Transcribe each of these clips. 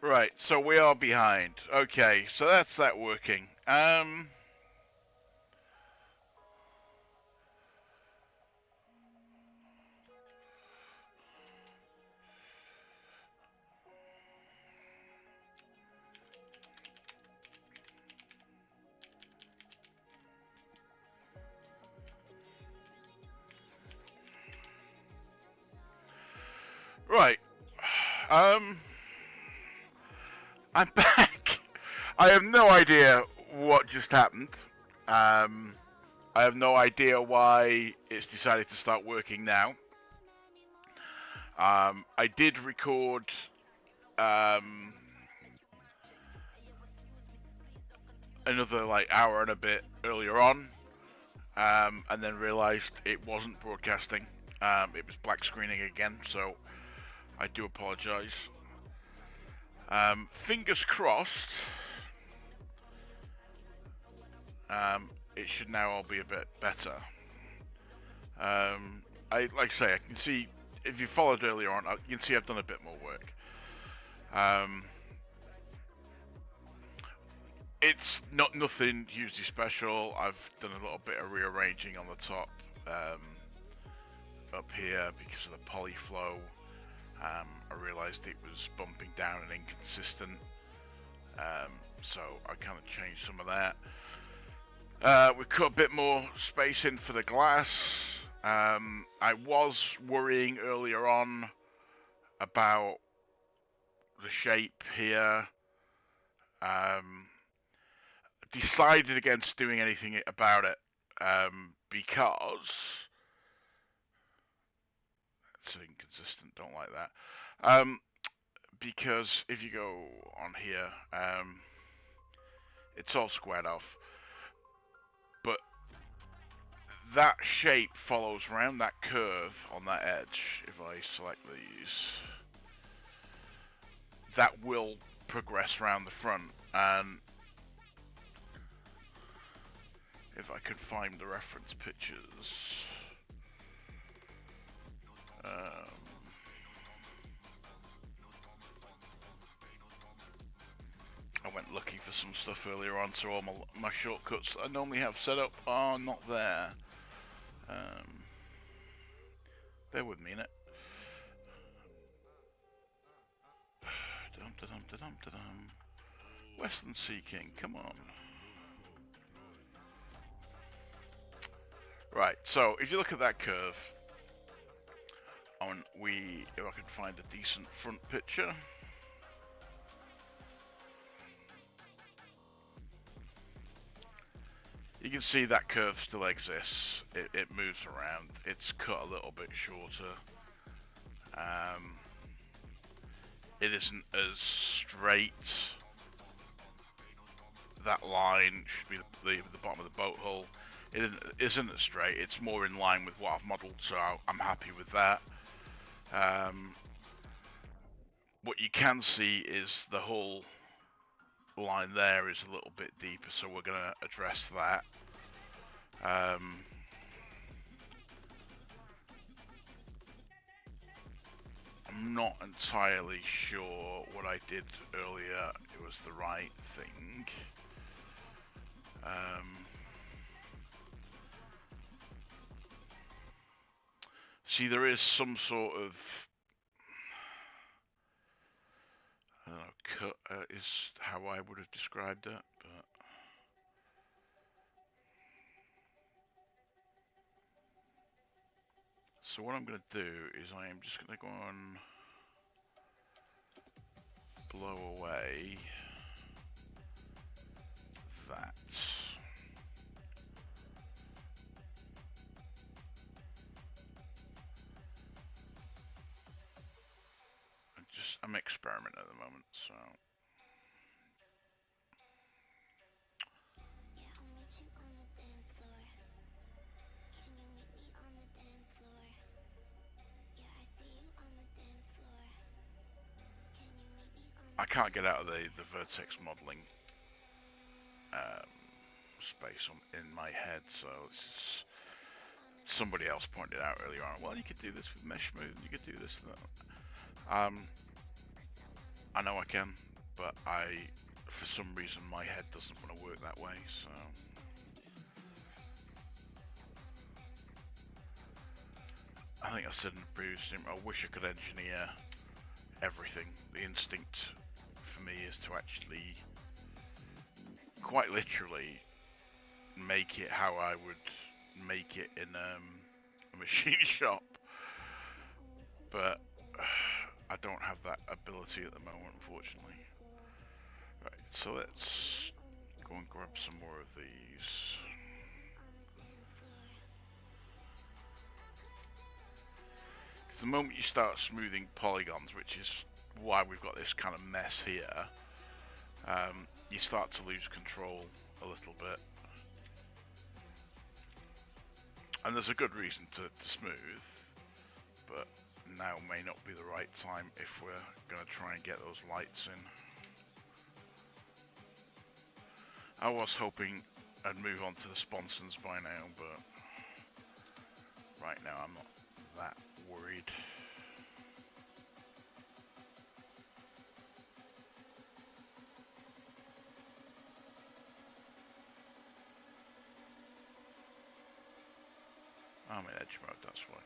Right, so we are behind. Okay, so that's that working. Right. Um, I'm back. I have no idea what just happened. Um, I have no idea why it's decided to start working now. I did record um, another like hour and a bit earlier on, and then realised it wasn't broadcasting. It was black screening again, so I do apologise. Fingers crossed. It should now all be a bit better. I like I say, I can see if you followed earlier on, you can see I've done a bit more work. It's not nothing hugely special. I've done a little bit of rearranging on the top up here because of the poly flow. I realised it was bumping down and inconsistent, so I kind of changed some of that. We cut a bit more space in for the glass. I was worrying earlier on about the shape here. Decided against doing anything about it because it's inconsistent. Don't like that. Because if you go on here, it's all squared off, but that shape follows around that curve on that edge. If I select these, that will progress around the front, and if I could find the reference pictures, I went looking for some stuff earlier on, so all my shortcuts that I normally have set up are not there. Bear with me a minute. Western Seaking, come on. Right, so if you look at that curve, if I can find a decent front picture. You can see that curve still exists. It moves around. It's cut a little bit shorter. It isn't as straight. That line should be the bottom of the boat hull. It isn't as straight. It's more in line with what I've modelled, so I'm happy with that. What you can see is the hull line there is a little bit deeper, so we're going to address that. I'm not entirely sure what I did earlier. It was the right thing. See, there is some sort of cut is how I would have described it, but so what I'm going to do is I am just going to go and blow away that. I'm experimenting at the moment, so. I can't get out of the vertex modeling space in my head, so somebody else pointed out earlier on, well, you could do this with mesh smooth, you could do this and that. I know I can. but for some reason, my head doesn't want to work that way, so... I think I said in the previous stream, I wish I could engineer everything. The instinct for me is to actually, quite literally, make it how I would make it in a machine shop. But I don't have that ability at the moment, unfortunately. Right, so let's go and grab some more of these. Because the moment you start smoothing polygons, which is why we've got this kind of mess here, you start to lose control a little bit. And there's a good reason to smooth, but now may not be the right time if we're going to try and get those lights in. I was hoping I'd move on to the sponsons by now, but right now I'm not that worried. I'm in edge mode, that's why.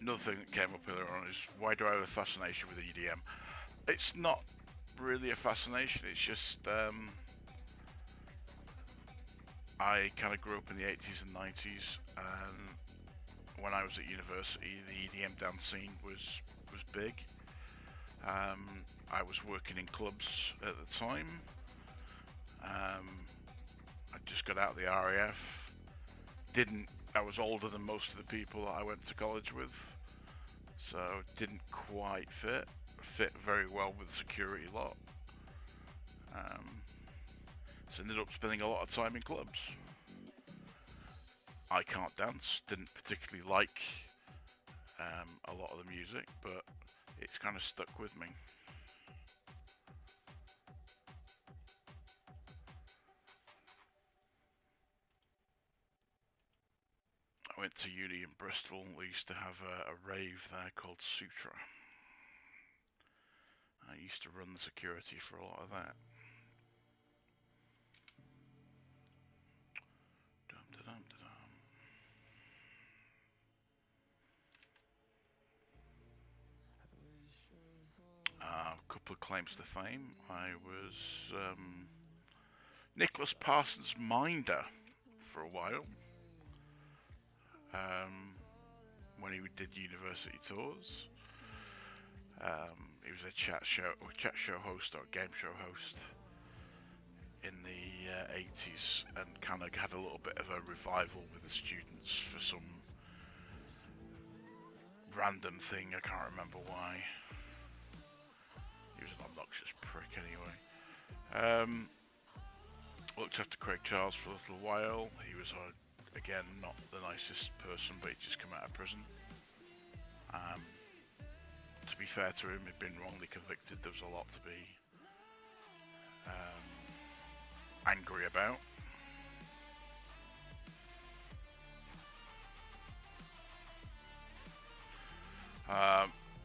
Another thing that came up earlier on is, why do I have a fascination with EDM? It's not really a fascination, it's just I kind of grew up in the 80s and 90s, and when I was at university the EDM dance scene was big. I was working in clubs at the time. I just got out of the RAF. I was older than most of the people that I went to college with, so it didn't quite fit very well with the security lot. So ended up spending a lot of time in clubs. I can't dance, didn't particularly like a lot of the music, but it's kind of stuck with me. I went to uni in Bristol. We used to have a rave there called Sutra. I used to run the security for a lot of that. A couple of claims to fame. I was Nicholas Parsons' minder for a while. When he did university tours. He was a chat show host or game show host in the 80s, and kind of had a little bit of a revival with the students for some random thing. I can't remember why. He was an obnoxious prick anyway. Looked after Craig Charles for a little while. He was again not the nicest person, but he'd just come out of prison. To be fair to him, he'd been wrongly convicted. There was a lot to be angry about.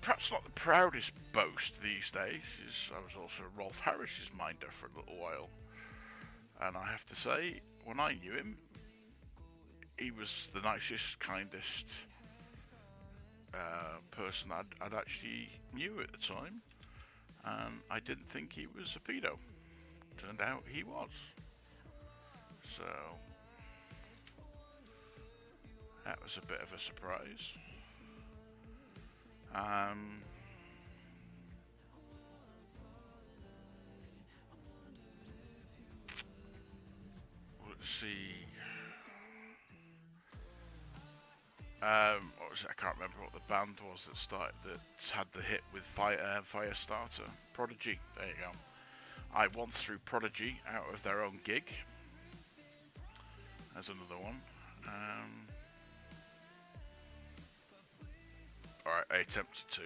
Perhaps not the proudest boast these days is I was also Rolf Harris's minder for a little while. And I have to say, when I knew him, he was the nicest, kindest person I'd actually knew at the time, and I didn't think he was a pedo. Turned out he was. So that was a bit of a surprise. Let's see. What was it? I can't remember what the band was that had the hit with Firestarter. Prodigy. There you go. I once threw Prodigy out of their own gig. There's another one. Alright, I attempted to.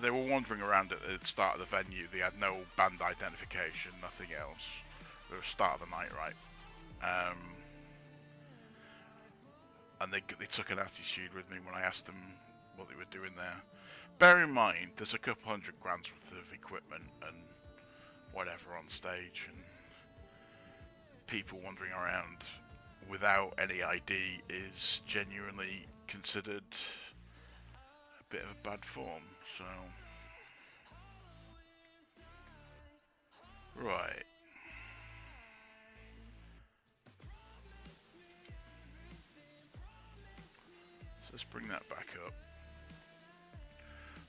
they were wandering around at the start of the venue. They had no band identification, nothing else. It was the start of the night, right? And they took an attitude with me when I asked them what they were doing there. Bear in mind, there's a couple $100 grand worth of equipment and whatever on stage, and people wandering around without any ID is genuinely considered a bit of a bad form. So, right. So let's bring that back up.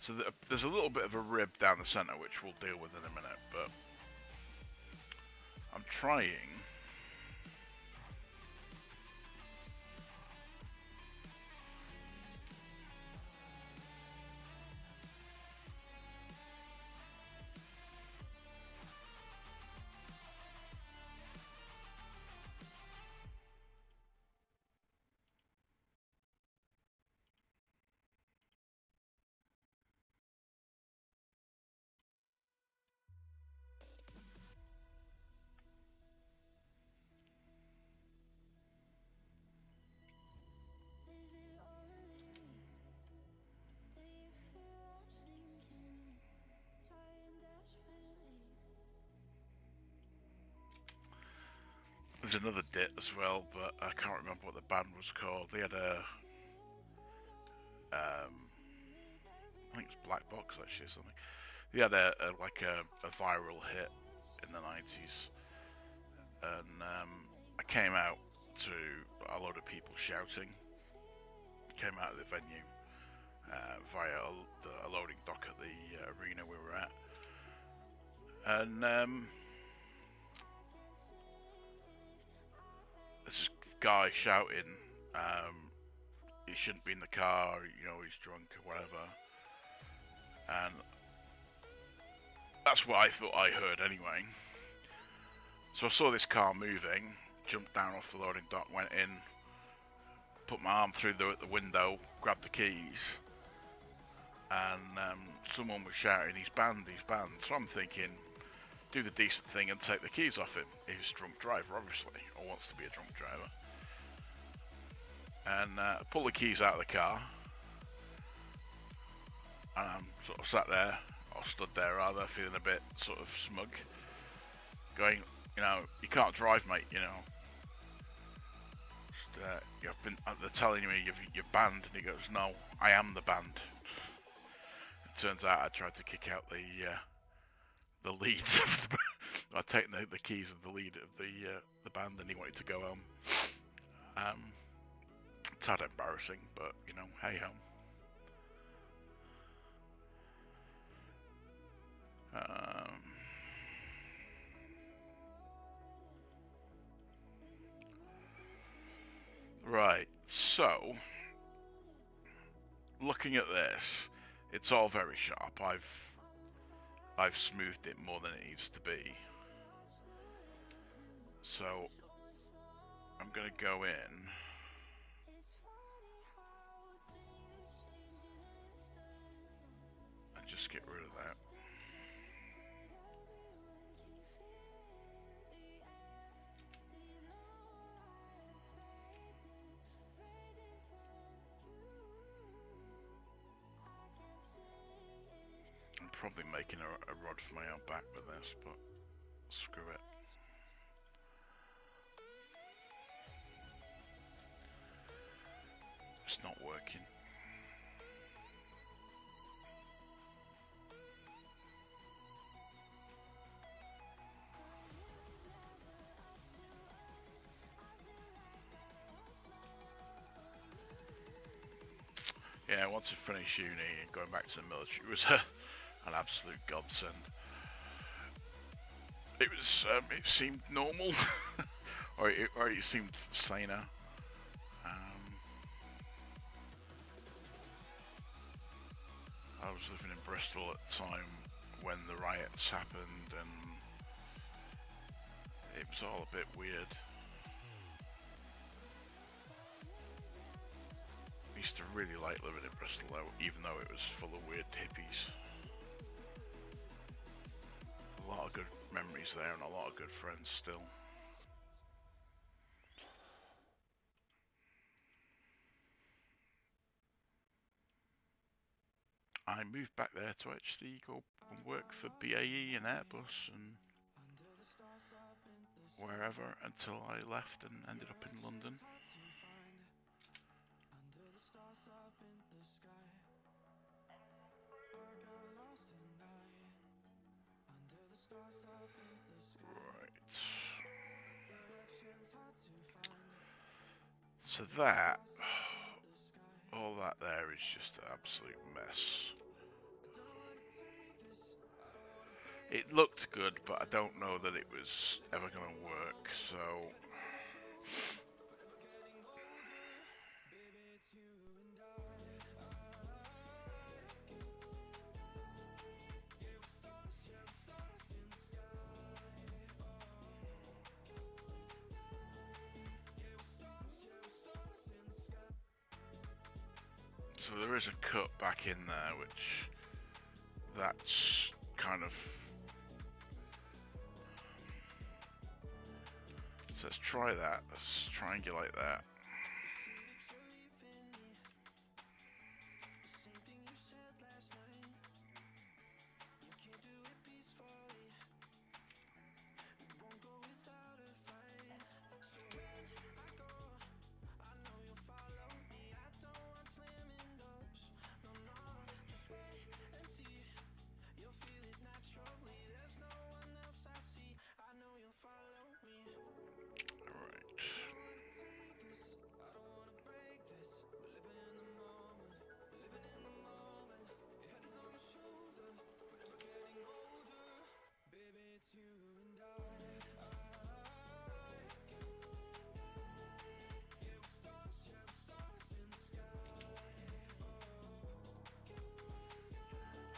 So there's a little bit of a rib down the center, which we'll deal with in a minute, but I'm trying. There's another dit as well, but I can't remember what the band was called. They had a, I think it's Black Box actually or something. They had a viral hit in the 90s, and I came out to a lot of people shouting. Came out of the venue via a loading dock at the arena we were at, and there's this guy shouting, he shouldn't be in the car, you know, he's drunk or whatever, and that's what I thought I heard anyway. So I saw this car moving, jumped down off the loading dock, went in, put my arm through the window, grabbed the keys, and someone was shouting, he's banned, he's banned. So I'm thinking, do the decent thing and take the keys off him. He's a drunk driver, obviously, or wants to be a drunk driver. And pull the keys out of the car, and I'm sort of sat there, or stood there rather, feeling a bit sort of smug, going, you know, you can't drive, mate, you know. You've been, they're telling me you're banned, and he goes, no, I am the band. It turns out I tried to kick out the lead of the band. I'd taken the keys of the lead of the band, and he wanted to go home. It's tad embarrassing, but you know, hey ho. Right, so looking at this, it's all very sharp. I've smoothed it more than it needs to be. So I'm gonna go in. And just get rid of that. I'm probably making a rod for my own back with this, but screw it. It's not working. Yeah, once I finished uni and going back to the military was an absolute godsend. It was, it seemed normal, or it seemed saner. I was living in Bristol at the time when the riots happened, and it was all a bit weird. I used to really like living in Bristol though, even though it was full of weird hippies. memories there and a lot of good friends still. I moved back there to actually go and work for BAE and Airbus and wherever until I left and ended up in London. Right. So that, all that there is just an absolute mess. It looked good, but I don't know that it was ever going to work, so... So there is a cut back in there, which that's kind of... So let's try that, let's triangulate that.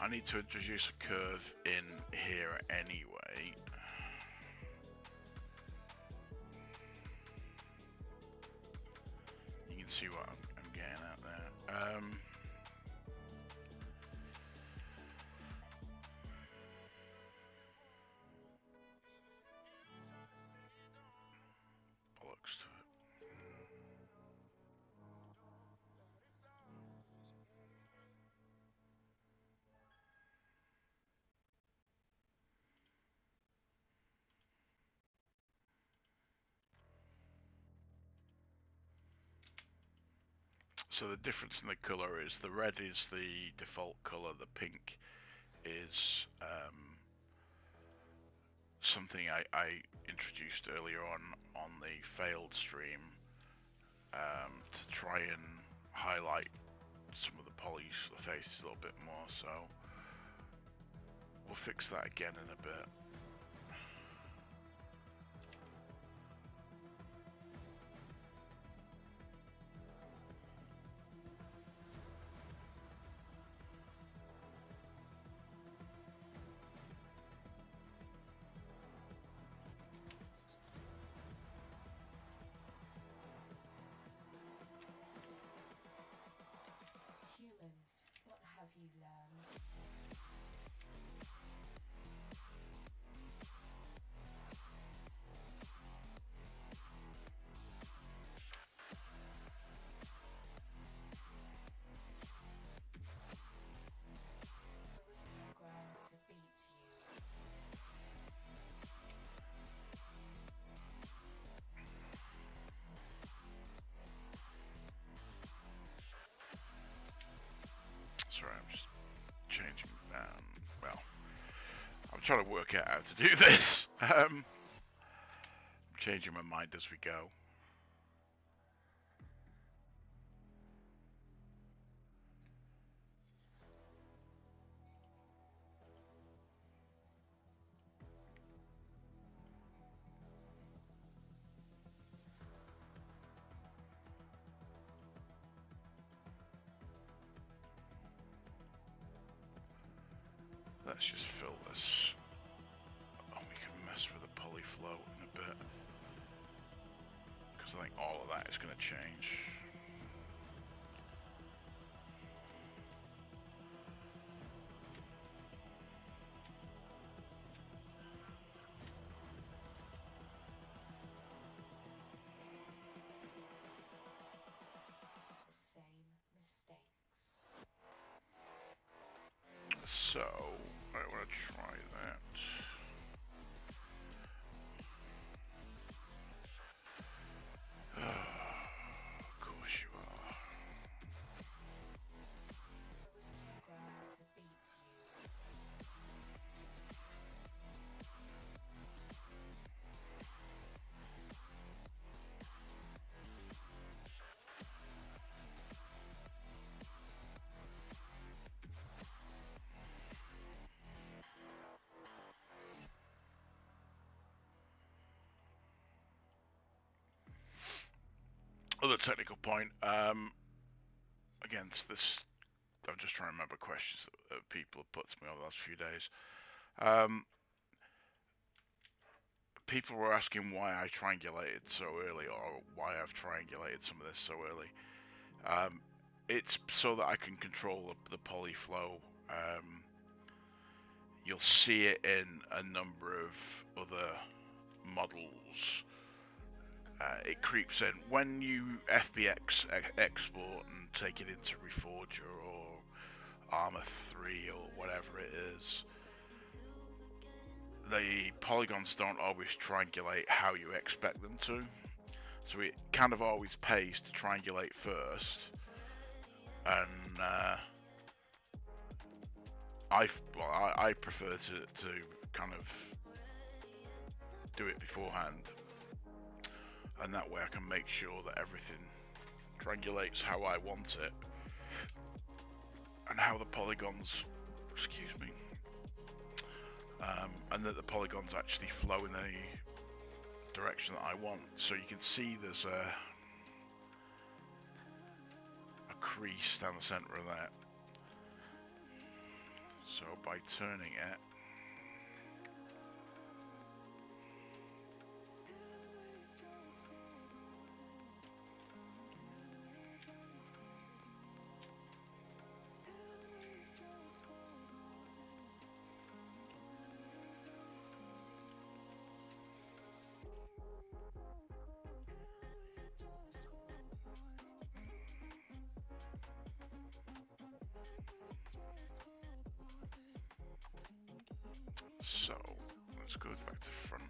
I need to introduce a curve in here anyway. You can see what I'm getting at there. Bollocks to it. So the difference in the colour is the red is the default colour, the pink is something I introduced earlier on the failed stream to try and highlight some of the faces a little bit more, so we'll fix that again in a bit. Humans, what have you learned? Sorry, I'm just changing. Well, I'm trying to work out how to do this. I'm changing my mind as we go. Let's just fill this. Oh, we can mess with the poly flow in a bit, because I think all of that is going to change. So I want to try that. Of course you are. I was programmed to beat you. Other technical point. Against this, I'm just trying to remember questions that people have put to me over the last few days. People were asking why I triangulated so early, or why I've triangulated some of this so early. It's so that I can control the poly flow. You'll see it in a number of other models. It creeps in when you FBX export and take it into Reforger or Arma 3 or whatever it is. The polygons don't always triangulate how you expect them to, so it kind of always pays to triangulate first, and I prefer to kind of do it beforehand, and that way I can make sure that everything triangulates how I want it, and how the polygons, excuse me, and that the polygons actually flow in the direction that I want. So you can see there's a crease down the center of that. So by turning it, so let's go back to front.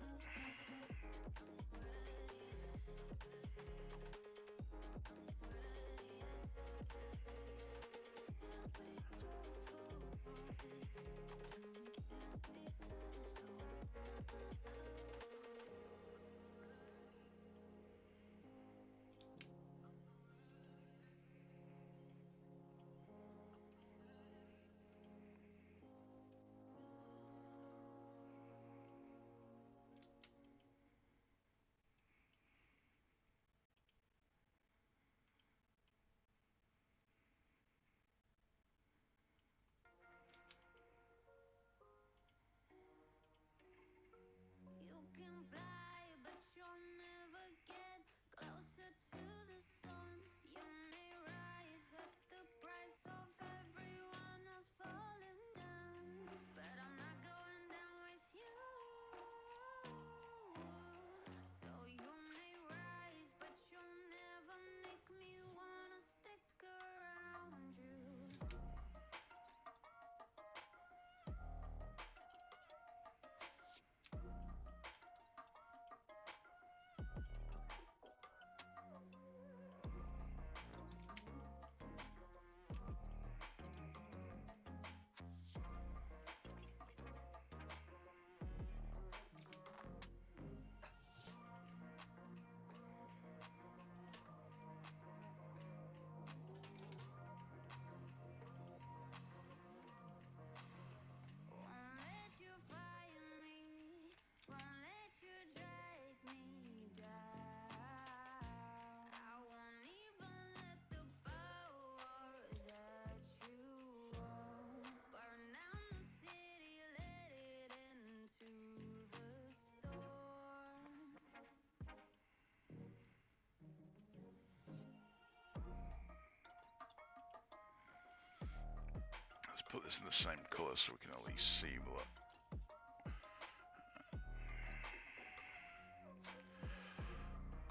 Let's put this in the same color so we can at least see what.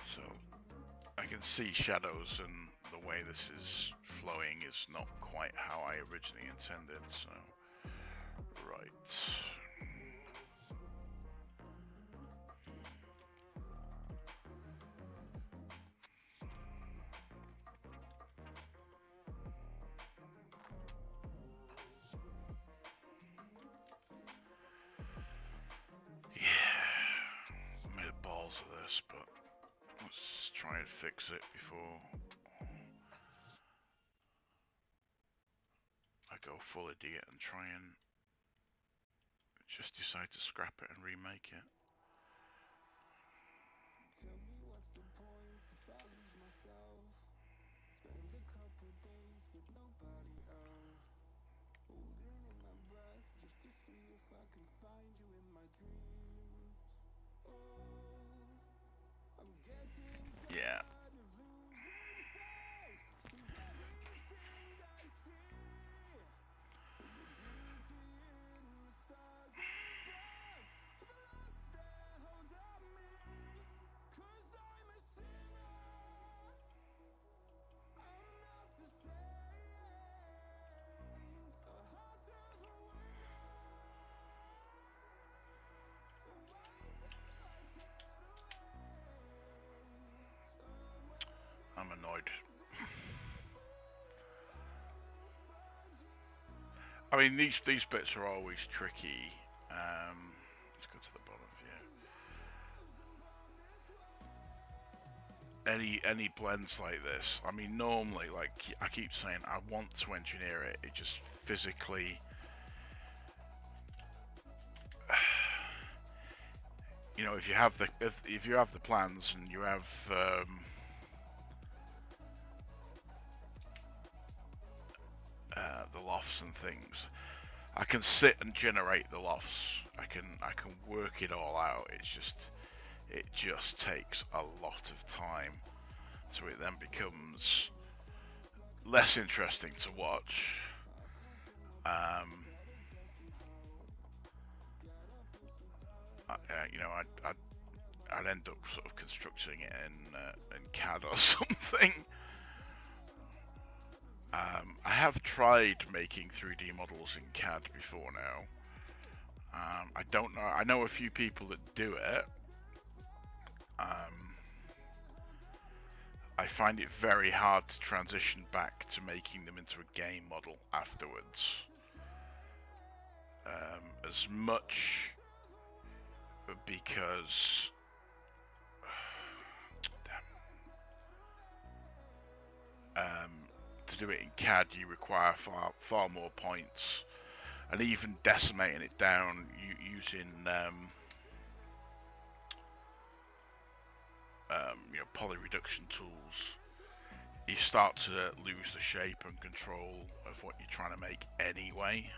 So I can see shadows, and the way this is flowing is not quite how I originally intended, so Right. Yeah, made balls of this, but let's try and fix it before I go full idiot and try and just decide to scrap it and remake it. Tell me what's the point if I lose myself? Spend a couple days with nobody else. Holding in my breath just to see if I can find you in my dreams. Oh, I'm getting Yeah. tired of losing faith in everything I see. The beauty in the stars above, the lost their hold on me. 'Cause I'm a sinner, I'm not a saint. A heart of a winner. So why don't I turn away? Somewhere I'm annoyed. I mean, these bits are always tricky. Let's go to the bottom view. Any blends like this, I mean, normally, like I keep saying, I want to engineer it. It just physically, you know, if you have the plans and you have the lofts and things, I can sit and generate the lofts. I can work it all out. It just takes a lot of time, so it then becomes less interesting to watch. You know, I'd end up sort of constructing it in CAD or something. I have tried making 3D models in CAD before now. I don't know. I know a few people that do it. I find it very hard to transition back to making them into a game model afterwards. As much because to do it in CAD you require far more points, and even decimating it down using you know, poly reduction tools, you start to lose the shape and control of what you're trying to make anyway.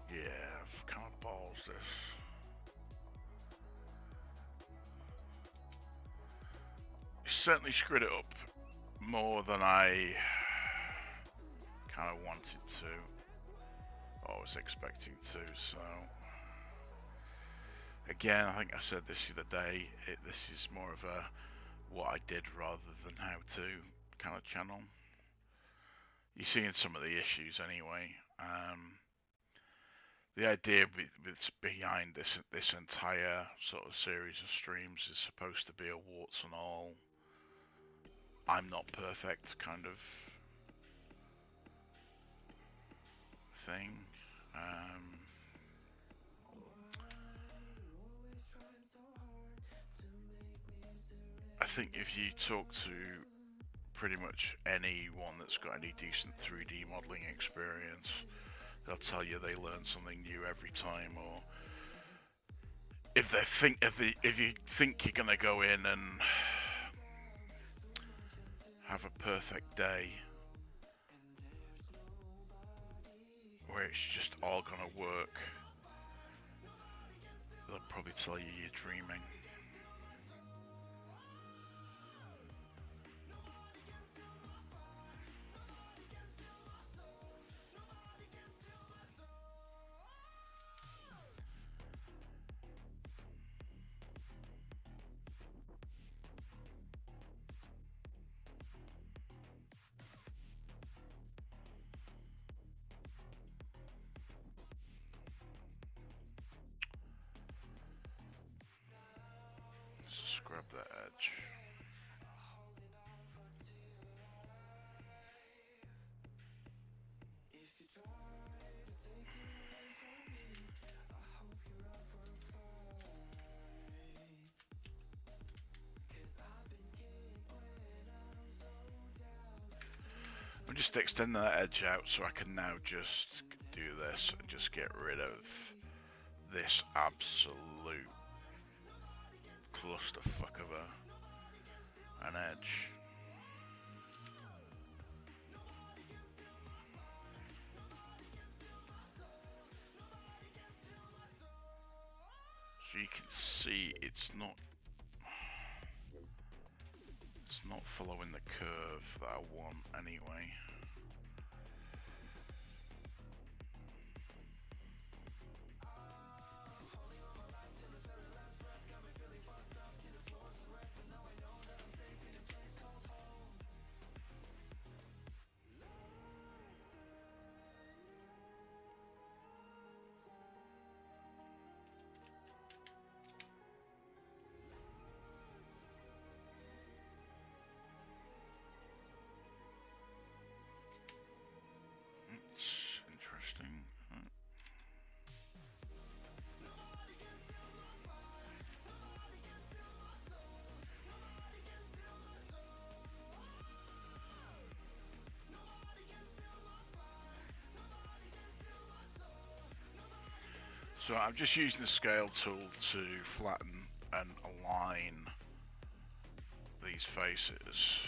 Yeah, I've kind of balls this. Certainly screwed it up more than I kind of wanted to, or was expecting to. So again, I think I said this the other day, this is more of a what I did rather than how to kind of channel. You're seeing some of the issues anyway. The idea behind this entire sort of series of streams is supposed to be a warts and all, I'm not perfect kind of thing. I think if you talk to pretty much anyone that's got any decent 3D modeling experience, they'll tell you they learn something new every time, or if you think you're gonna go in and have a perfect day where it's just all gonna work, they'll probably tell you you're dreaming. Let's just grab that edge. I'm just extending that edge out so I can now just do this and just get rid of this absolute clusterfuck of an edge. So you can see it's not following the curve that I want anyway. It's interesting. So I'm just using the scale tool to flatten and align these faces.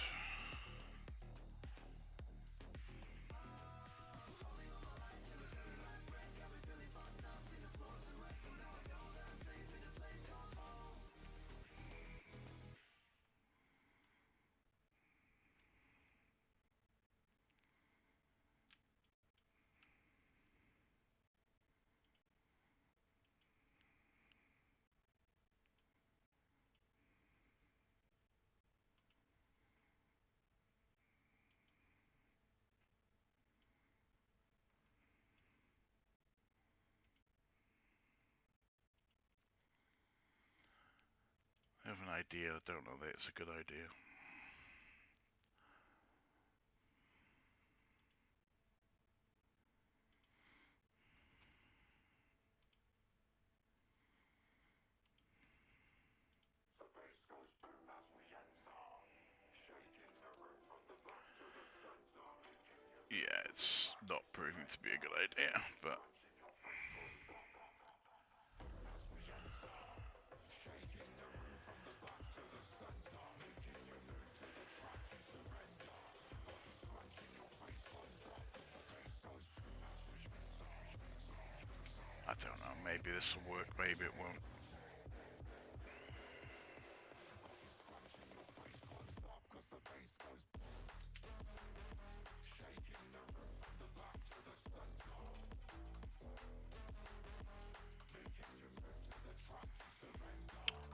I have an idea, I don't know that it's a good idea. Yeah, it's not proving to be a good idea, but I don't know, maybe this will work, maybe it won't.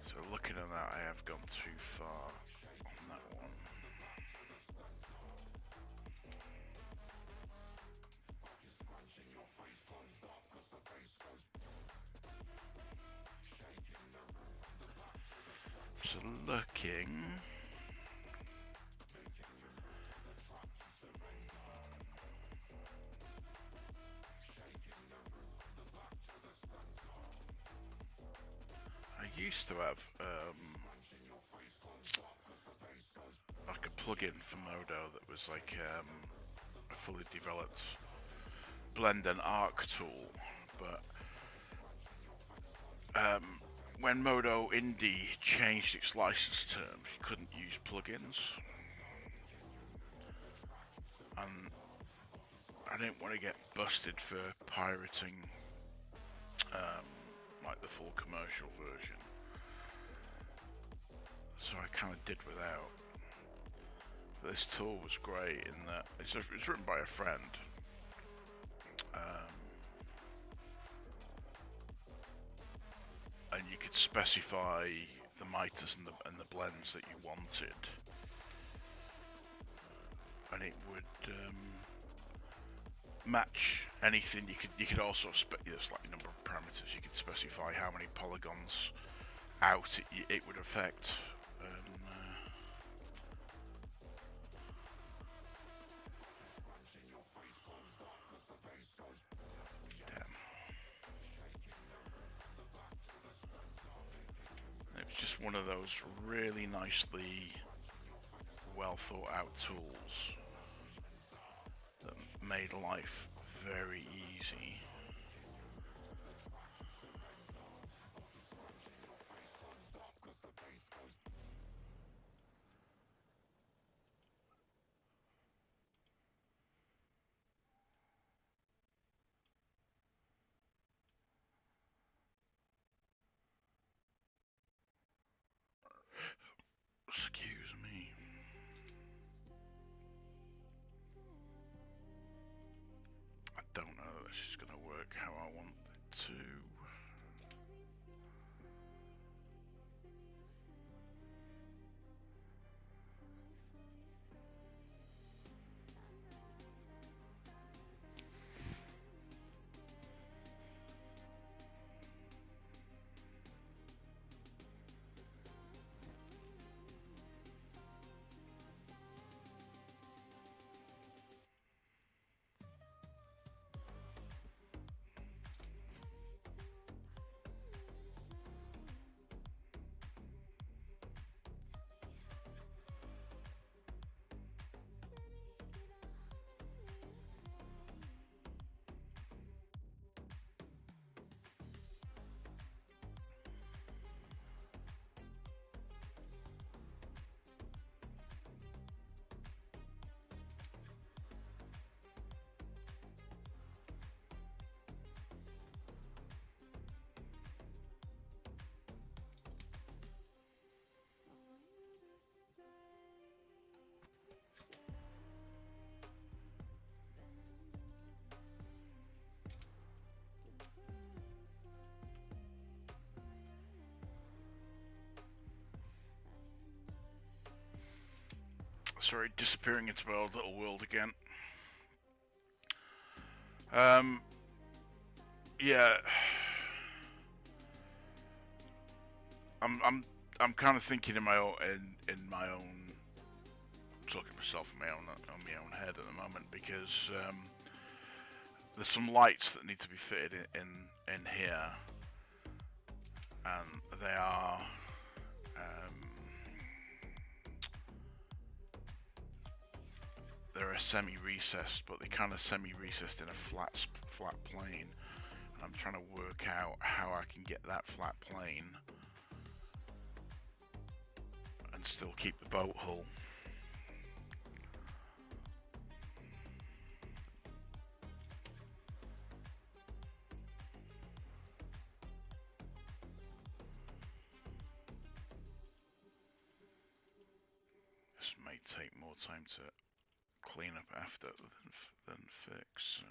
So looking at that, I have gone too far on that one. So looking, I used to have like a plugin for Modo that was like a fully developed blend and arc tool, but when Modo Indie changed its license terms, you couldn't use plugins, and I didn't want to get busted for pirating like the full commercial version, so I kind of did without. But this tool was great in that it's written by a friend. And you could specify the miters and the blends that you wanted, and it would match anything. You could also there's like a number of parameters. You could specify how many polygons out it would affect. It's just one of those really nicely well thought out tools that made life very easy. Excuse me. I don't know that this is going to work how I want it to. Sorry, disappearing into my old little world again. Yeah, I'm kind of thinking in my own talking to myself in my own head at the moment, because there's some lights that need to be fitted in here, and they are they're a semi-recessed, but they kind of semi-recessed in a flat plane. And I'm trying to work out how I can get that flat plane and still keep the boat hull. This may take more time to clean up after than fix.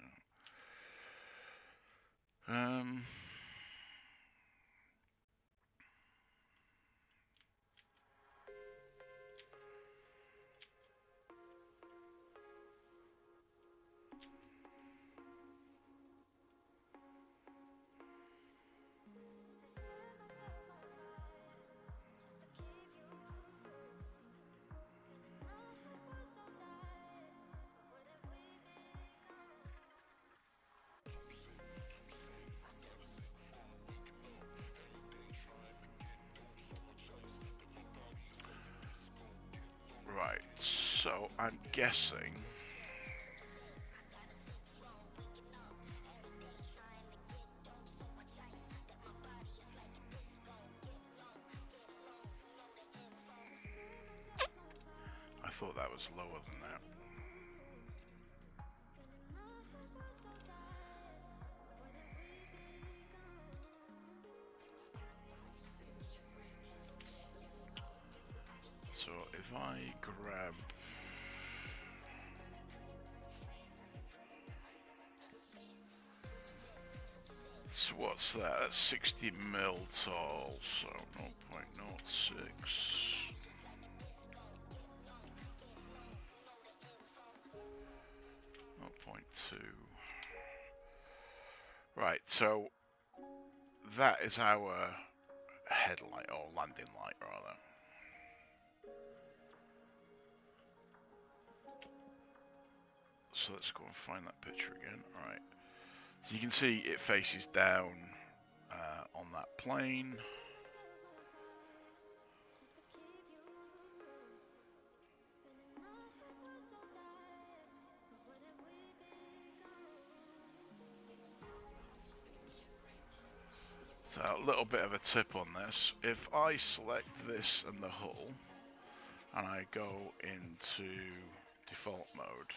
Right, so I'm guessing thought that was lower than that. So if I grab... So what's that? That's 60 mil tall, so 0.06. 0.2. Right, so that is our headlight, or landing light rather. So let's go and find that picture again. Alright, so you can see it faces down on that plane. So a little bit of a tip on this, if I select this and the hull, and I go into default mode,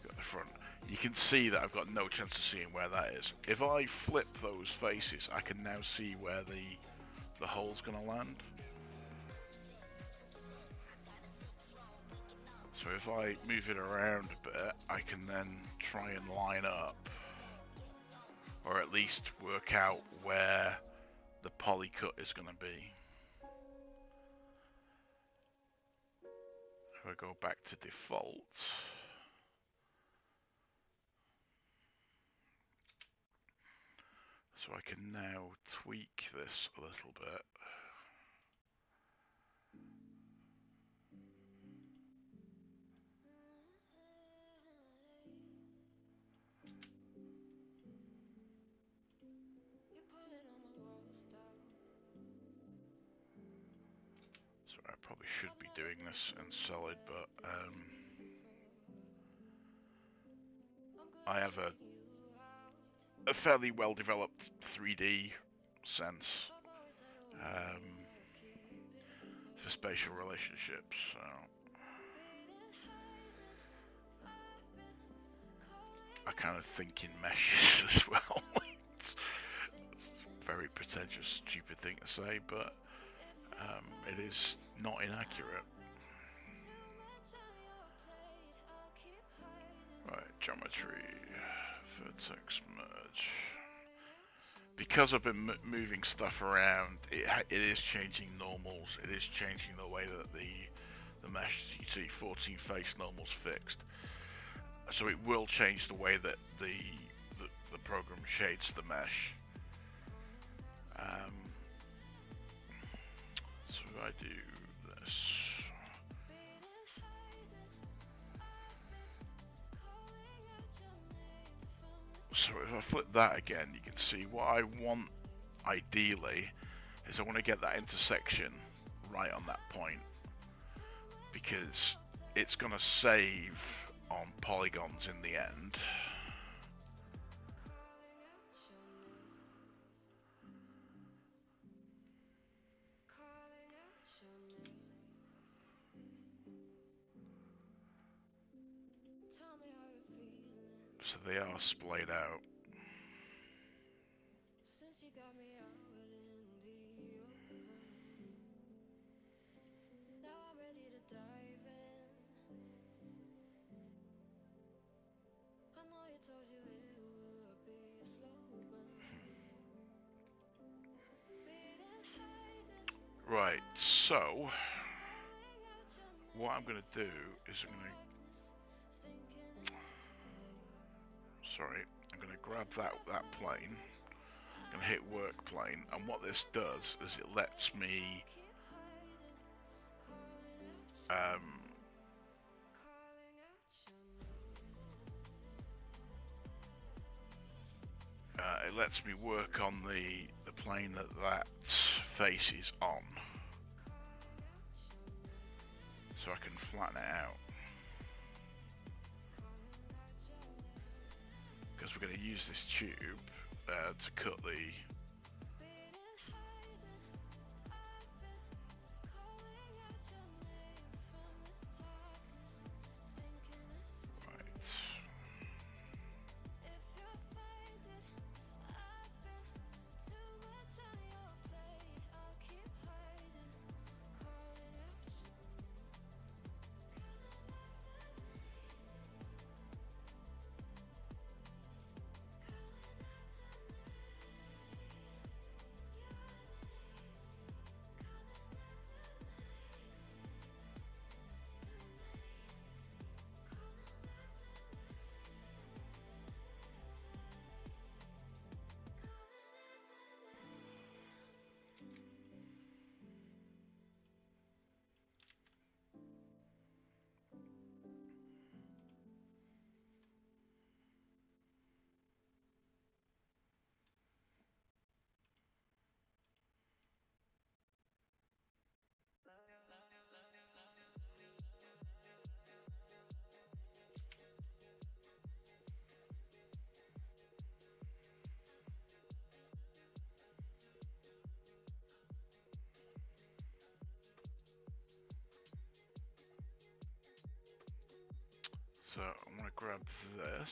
got the front, you can see that I've got no chance of seeing where that is. If I flip those faces, I can now see where the hull's going to land. So if I move it around a bit, I can then try and line up, or at least work out where the poly cut is going to be. If I go back to default, so I can now tweak this a little bit. So I probably should be doing this in solid, but I have a fairly well developed 3D sense for spatial relationships. So I kind of think in meshes as well. It's a very pretentious, stupid thing to say, but it is not inaccurate. Right, geometry, vertex merge. Because I've been moving stuff around, it is changing normals. It is changing the way that the mesh, you see 14 face normals fixed. So it will change the way that the program shades the mesh. So if I do this, so if I flip that again, you can see what I want ideally is I want to get that intersection right on that point, because it's going to save on polygons in the end. So they are splayed out. Right, so what I'm going to do is I'm going to grab that plane, I'm going to hit work plane, and what this does is it lets me it lets me work on the plane that face is on, so I can flatten it out, because we're going to use this tube to cut the So I'm going to grab this.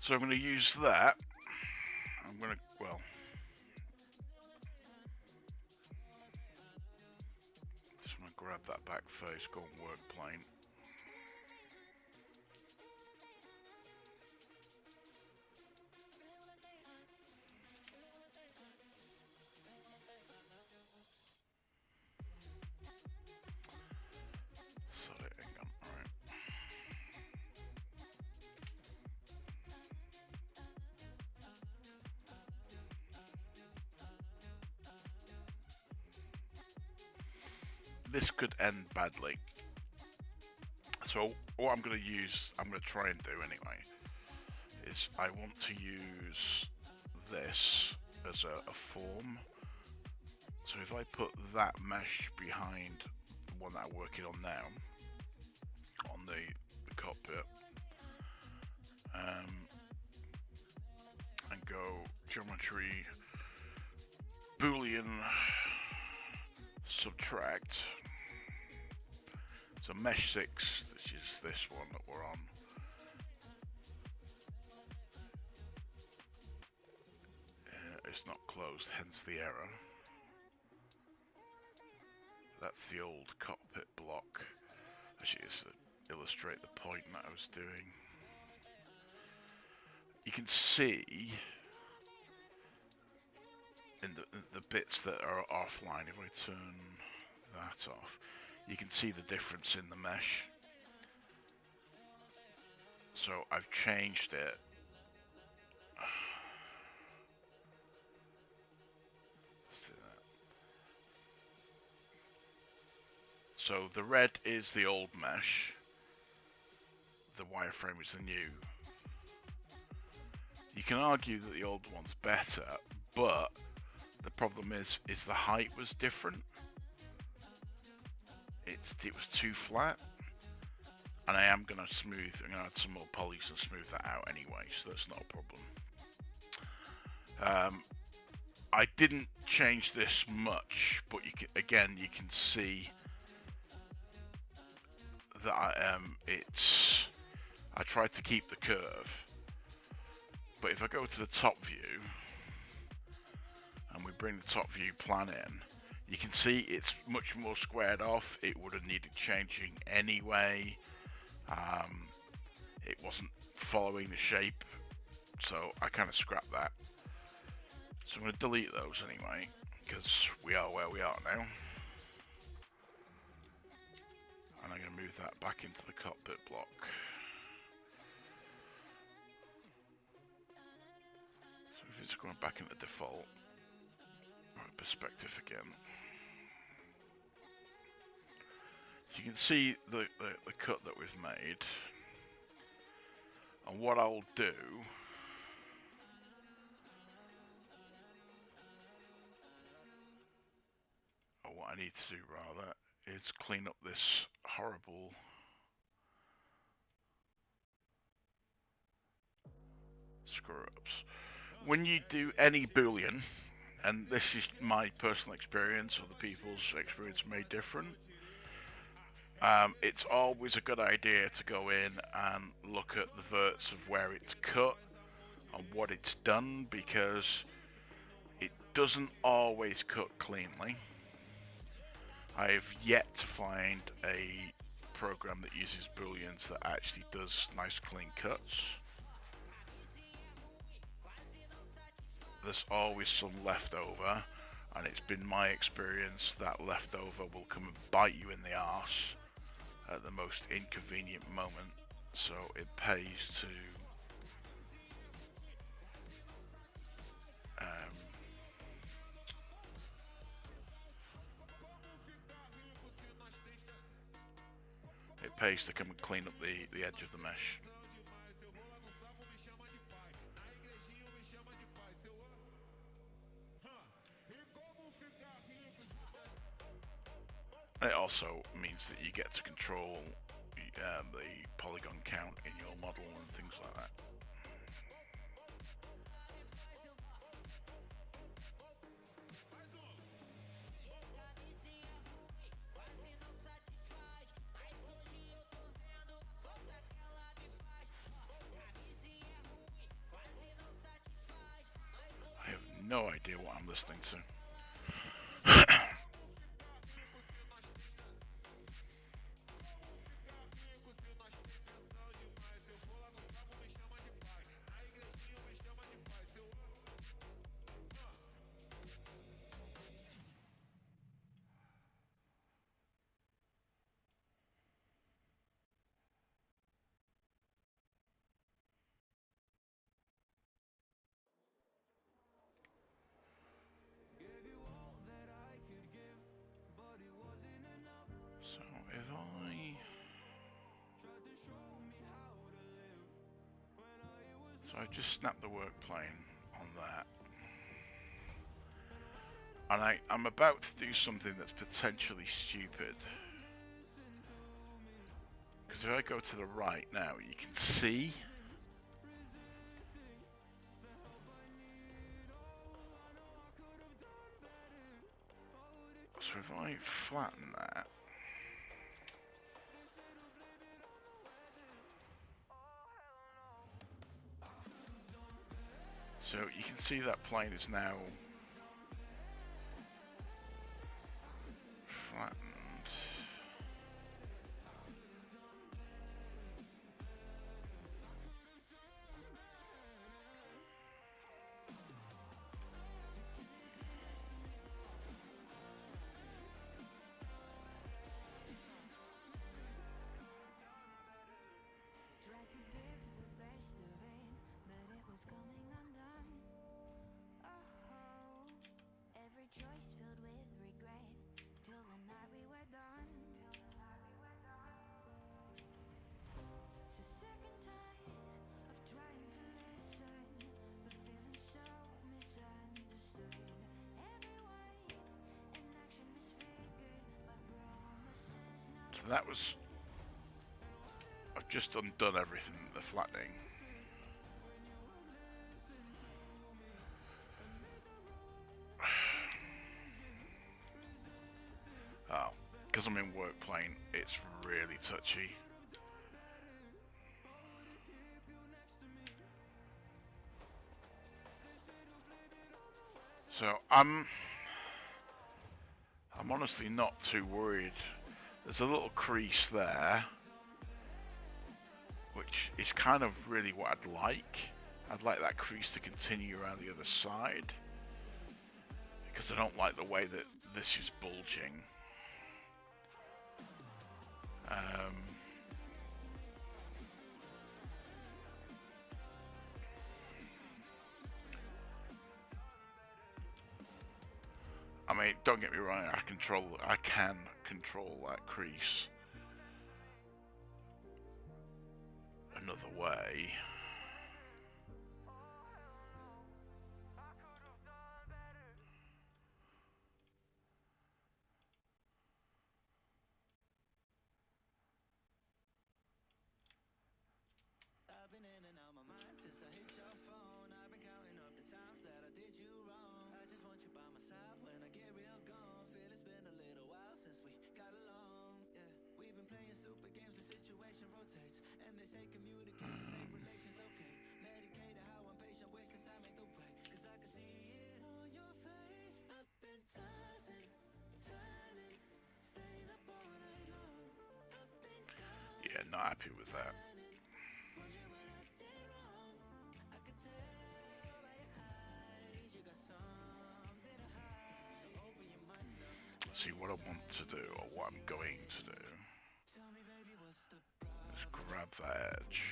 So I'm going to use that. I'm going to, well, just going to grab that back face, go and work plane. Sorry, hang on, alright. This could end badly. So what I'm going to use, I'm going to try and do anyway, is I want to use this as a form. So if I put that mesh behind the one that I'm working on now, on the cockpit, and go geometry, Boolean, subtract. So mesh 6, which is this one that we're on, it's not closed, hence the error. That's the old cockpit block. Actually, it's to illustrate the point that I was doing. You can see in the bits that are offline, if I turn that off, you can see the difference in the mesh. So I've changed it. Let's do that. So the red is the old mesh, the wireframe is the new. You can argue that the old one's better, but the problem is the height was different. It was too flat, and I am going to smooth. I'm going to add some more polys and smooth that out anyway, so that's not a problem. I didn't change this much, but you can see that I tried to keep the curve, but if I go to the top view and we bring the top view plan in, you can see it's much more squared off. It would have needed changing anyway. It wasn't following the shape, so I kind of scrapped that. So I'm going to delete those anyway, because we are where we are now. And I'm going to move that back into the cockpit block. So if it's going back into default, right, perspective again. You can see the cut that we've made, and what I'll do or what I need to do rather is clean up this horrible screw-ups. When you do any Boolean, and this is my personal experience, other people's experience may differ, it's always a good idea to go in and look at the verts of where it's cut and what it's done, because it doesn't always cut cleanly. I've yet to find a program that uses booleans that actually does nice clean cuts. There's always some leftover, and it's been my experience that leftover will come and bite you in the arse at the most inconvenient moment, so it pays to come and clean up the edge of the mesh. It also means that you get to control the polygon count in your model and things like that. idea what I'm listening to. So if I... So I just snapped the work plane on that. And I'm about to do something that's potentially stupid. Because if I go to the right now, you can see... So if I flatten that... So you can see that plane is now flattened. So that was... I've just undone everything, the flattening. Oh, because I'm in work plane, it's really touchy. So I'm honestly not too worried. There's a little crease there, which is kind of really what I'd like. I'd like that crease to continue around the other side, because I don't like the way that this is bulging. I mean, don't get me wrong, I can control that crease another way. I've been in and out my mind since I hit your phone. I've been counting up the times that I did you wrong. I just want you by my side when I get real gone. Feel it's been a little while since we got along. Yeah, we've been playing stupid games, the situation rotates, and they say communication save relations. Okay, medicated how I'm patient, wasting time ain't the way. Cause I can see it on your face. I've been tossing, turning, staying up all night long. I've been gone. Yeah, not happy with that. See what I want to do, or what I'm going to do, is grab that edge.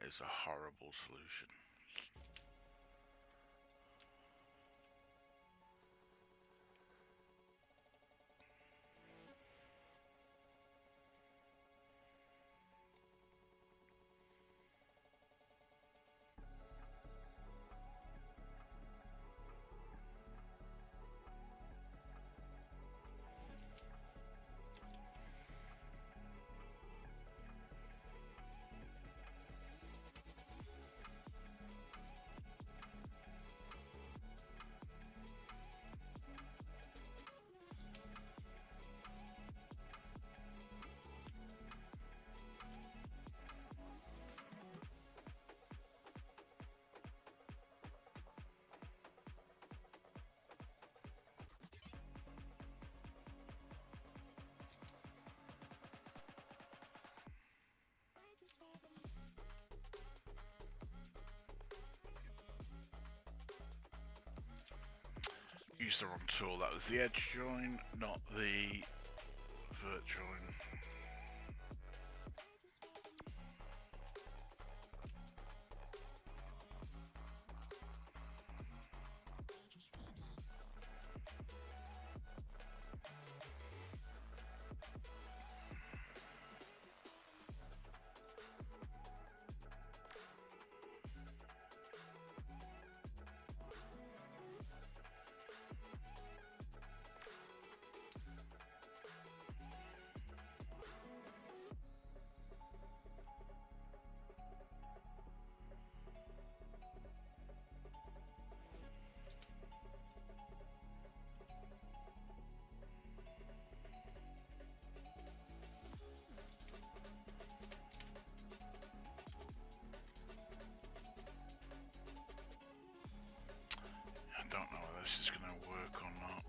is a horrible solution. Use the wrong tool. That was the edge join, not the vert join. I don't know whether this is going to work or not.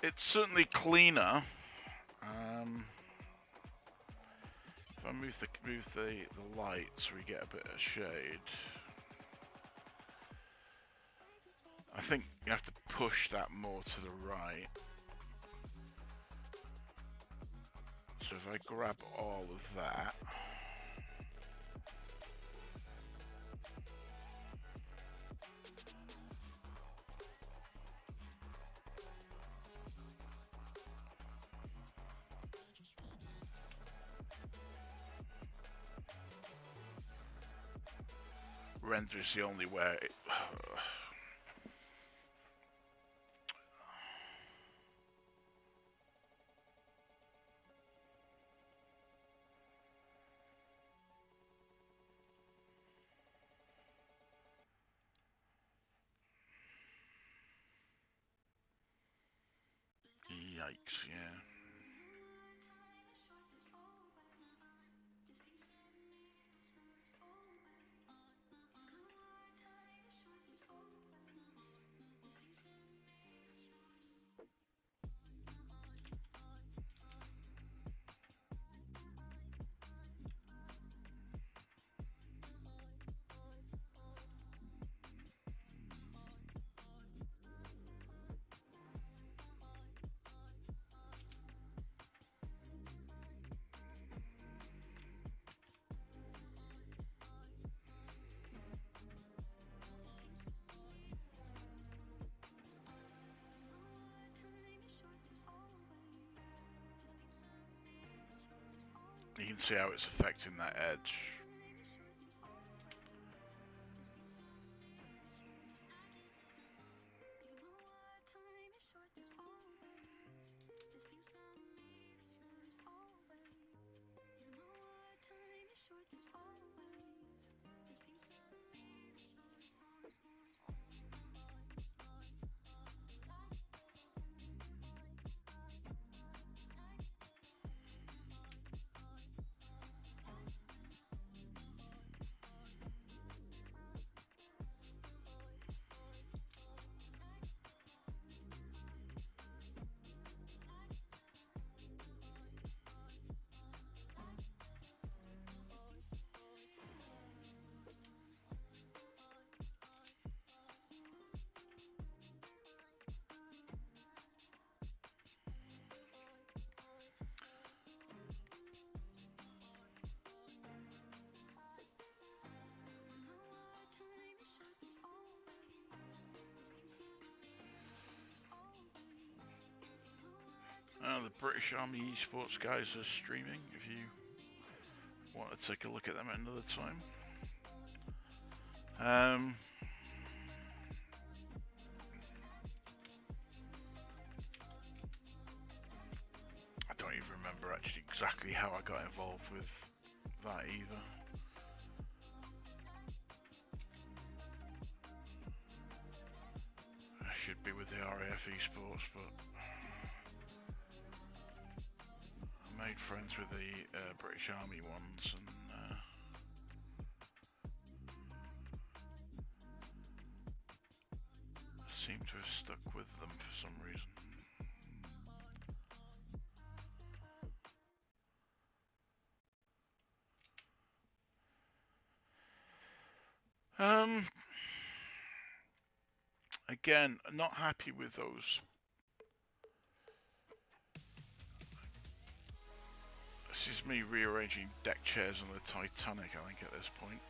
It's certainly cleaner. If I move the lights, we get a bit of shade. I think you have to push that more to the right. So if I grab all of that. Render is the only way. Yikes, yeah. You can see how it's affecting that edge. the British Army esports guys are streaming if you want to take a look at them at another time. I don't even remember actually exactly how I got involved with that either. I should be with the RAF esports, but I made friends with the British Army ones and seem to have stuck with them for some reason. Again, not happy with those. This is me rearranging deck chairs on the Titanic, I think, at this point.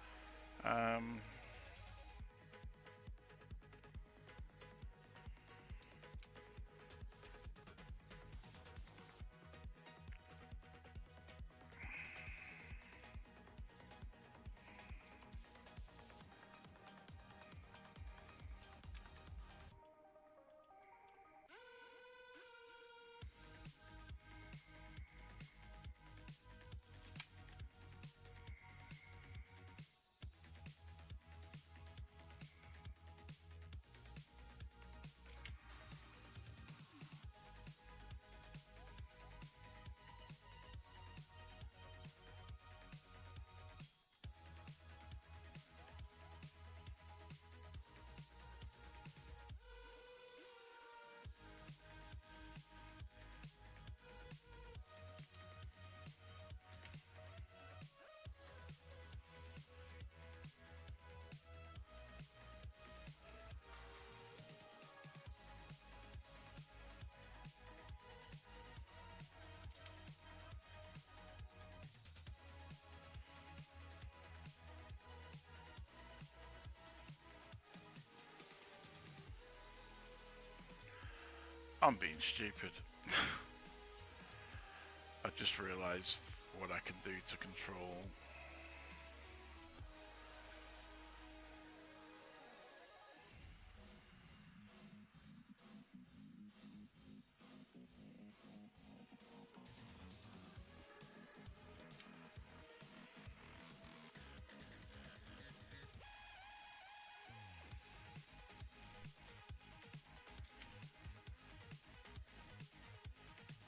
I'm being stupid. I just realised what I can do to control.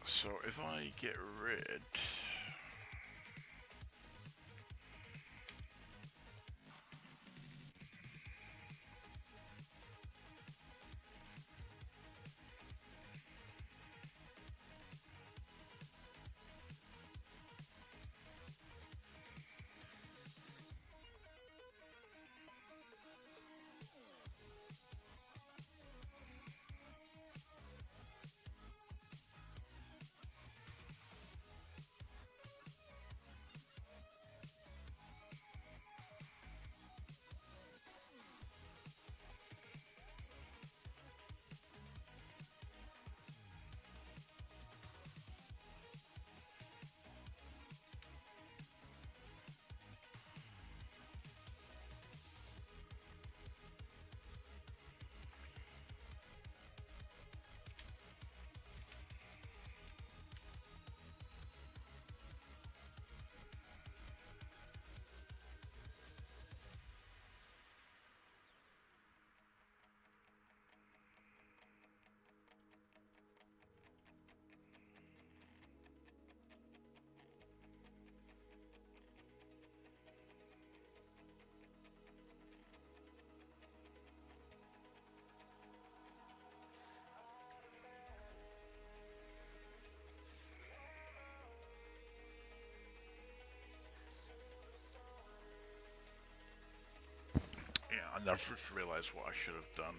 So if I get rid... Yeah, I never just realised what I should have done.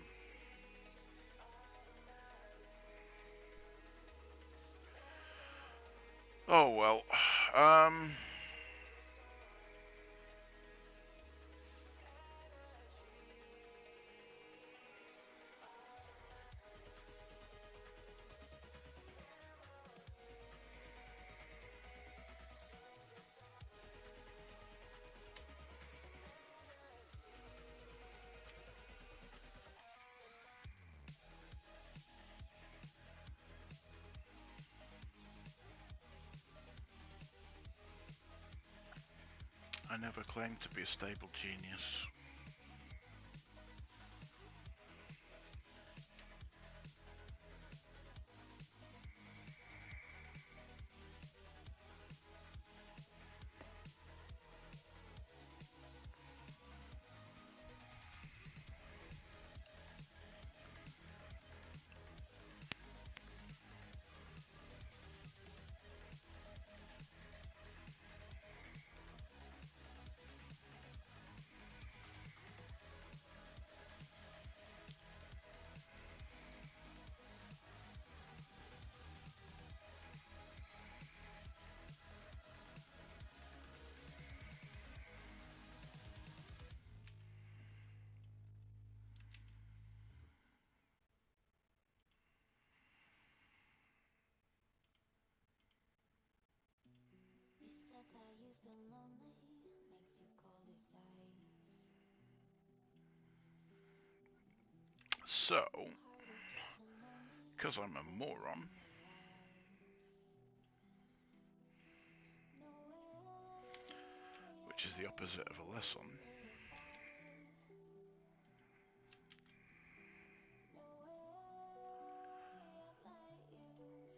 Oh well. I never claimed to be a stable genius. You said that you've been lonely, makes you cold as ice. So, Harder get to know me because I'm a than moron, the lies. No way which is the opposite of a lesson, I'd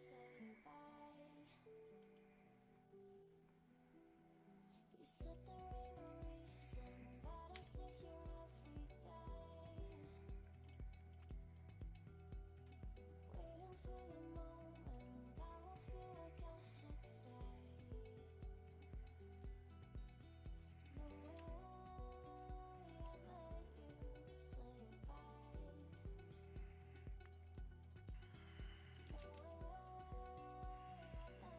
say goodbye. No way I'd let you say bye. You said there ain't no reason, but I sit here every day, waiting for the moment I won't feel like I should stay. No way I'd let you say bye. No way I'd let you say bye. Can we watch it fade away? Can we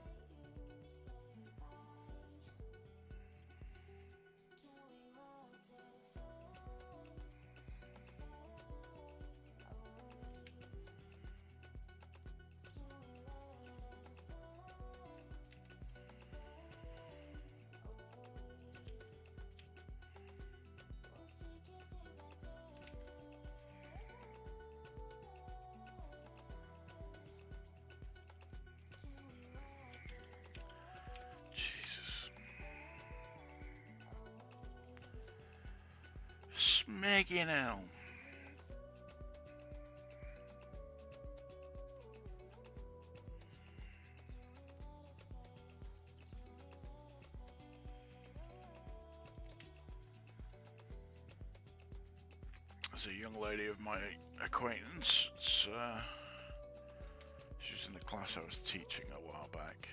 let it Jesus. Smeggy now. There's a young lady of my acquaintance. She was in the class I was teaching a while back,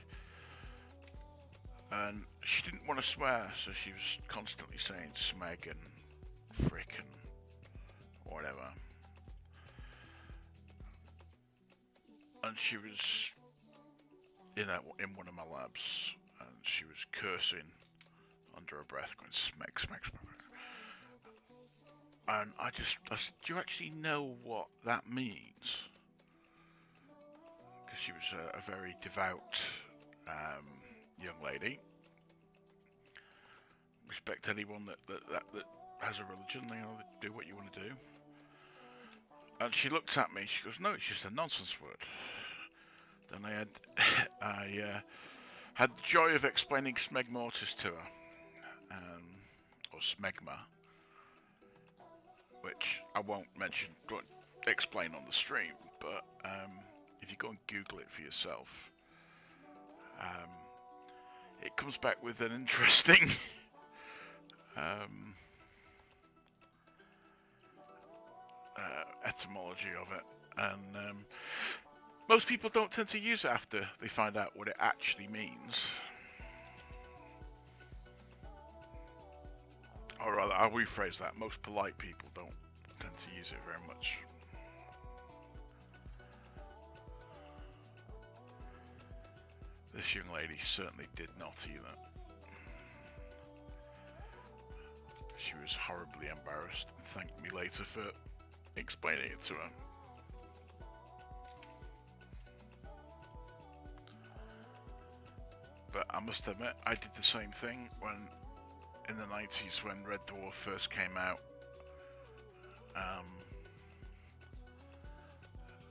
and she didn't want to swear, so she was constantly saying smeg and frick and whatever. And she was in one of my labs, and she was cursing under her breath, going smeg, smeg, smeg. And I said, do you actually know what that means? Because she was a very devout young lady. Respect anyone that has a religion. You know, do what you want to do. And she looked at me. She goes, "No, it's just a nonsense word." Then I had the joy of explaining smegmortis to her, or smegma, which I won't explain on the stream. But if you go and Google it for yourself, it comes back with an interesting etymology of it, and most people don't tend to use it after they find out what it actually means. Or rather, I'll rephrase that, most polite people don't tend to use it very much. This young lady certainly did not either. She was horribly embarrassed and thanked me later for explaining it to her. But I must admit, I did the same thing when, in the 90s, when Red Dwarf first came out.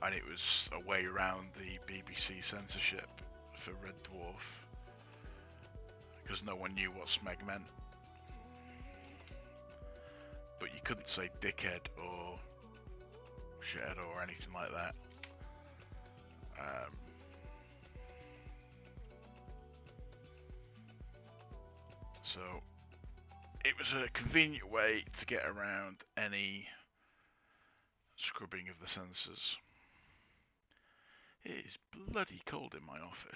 And it was a way around the BBC censorship for Red Dwarf, because no one knew what smeg meant. but you couldn't say dickhead or shithead or anything like that. So it was a convenient way to get around any scrubbing of the sensors. It is bloody cold in my office.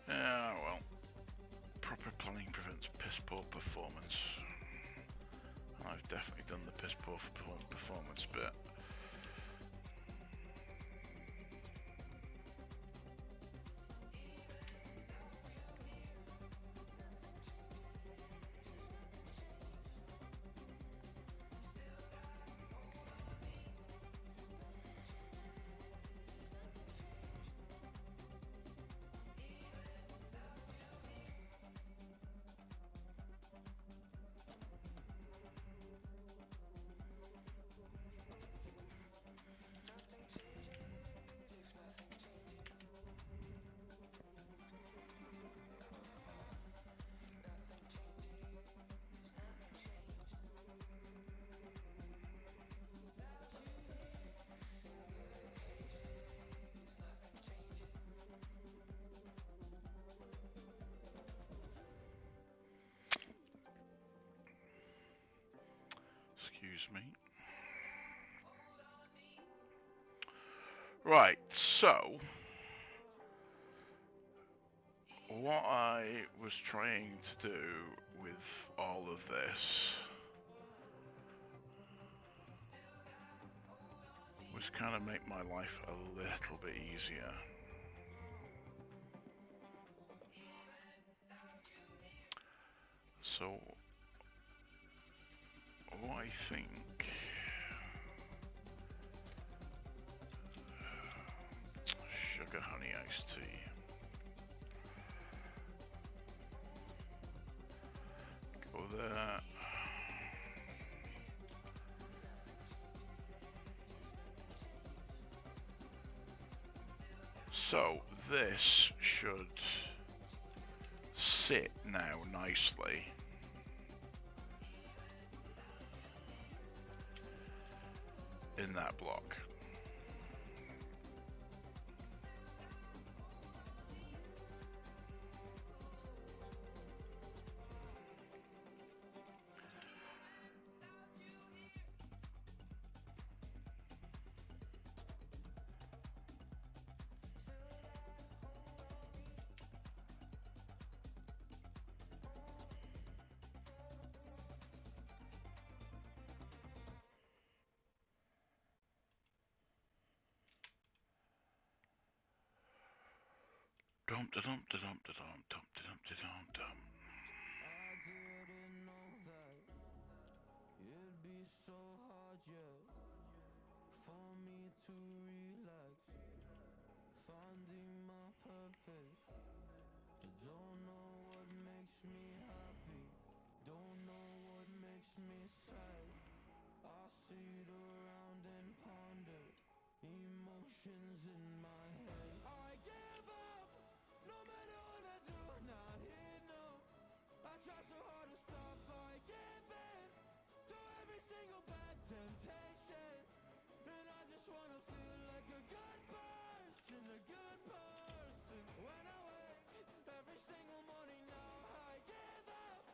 Yeah, well, proper planning prevents piss poor performance. I've definitely done the piss poor performance bit. Excuse me. Right, so what I was trying to do with all of this was kind of make my life a little bit easier. So what I think sugar honey iced tea. Go there. So this should sit now nicely. In that block. Dum da dum da dum da dum dum da dum da dum dum. I didn't know that it'd be so hard yet for me to relax, finding my purpose. I don't know what makes me happy, don't know me sad. I sit around and ponder emotions in my head. I give up, no matter what I do, not enough. I try so hard to stop, I give in to every single bad temptation. And I just wanna feel like a good person, a good person. When I wake every single morning now, I give up.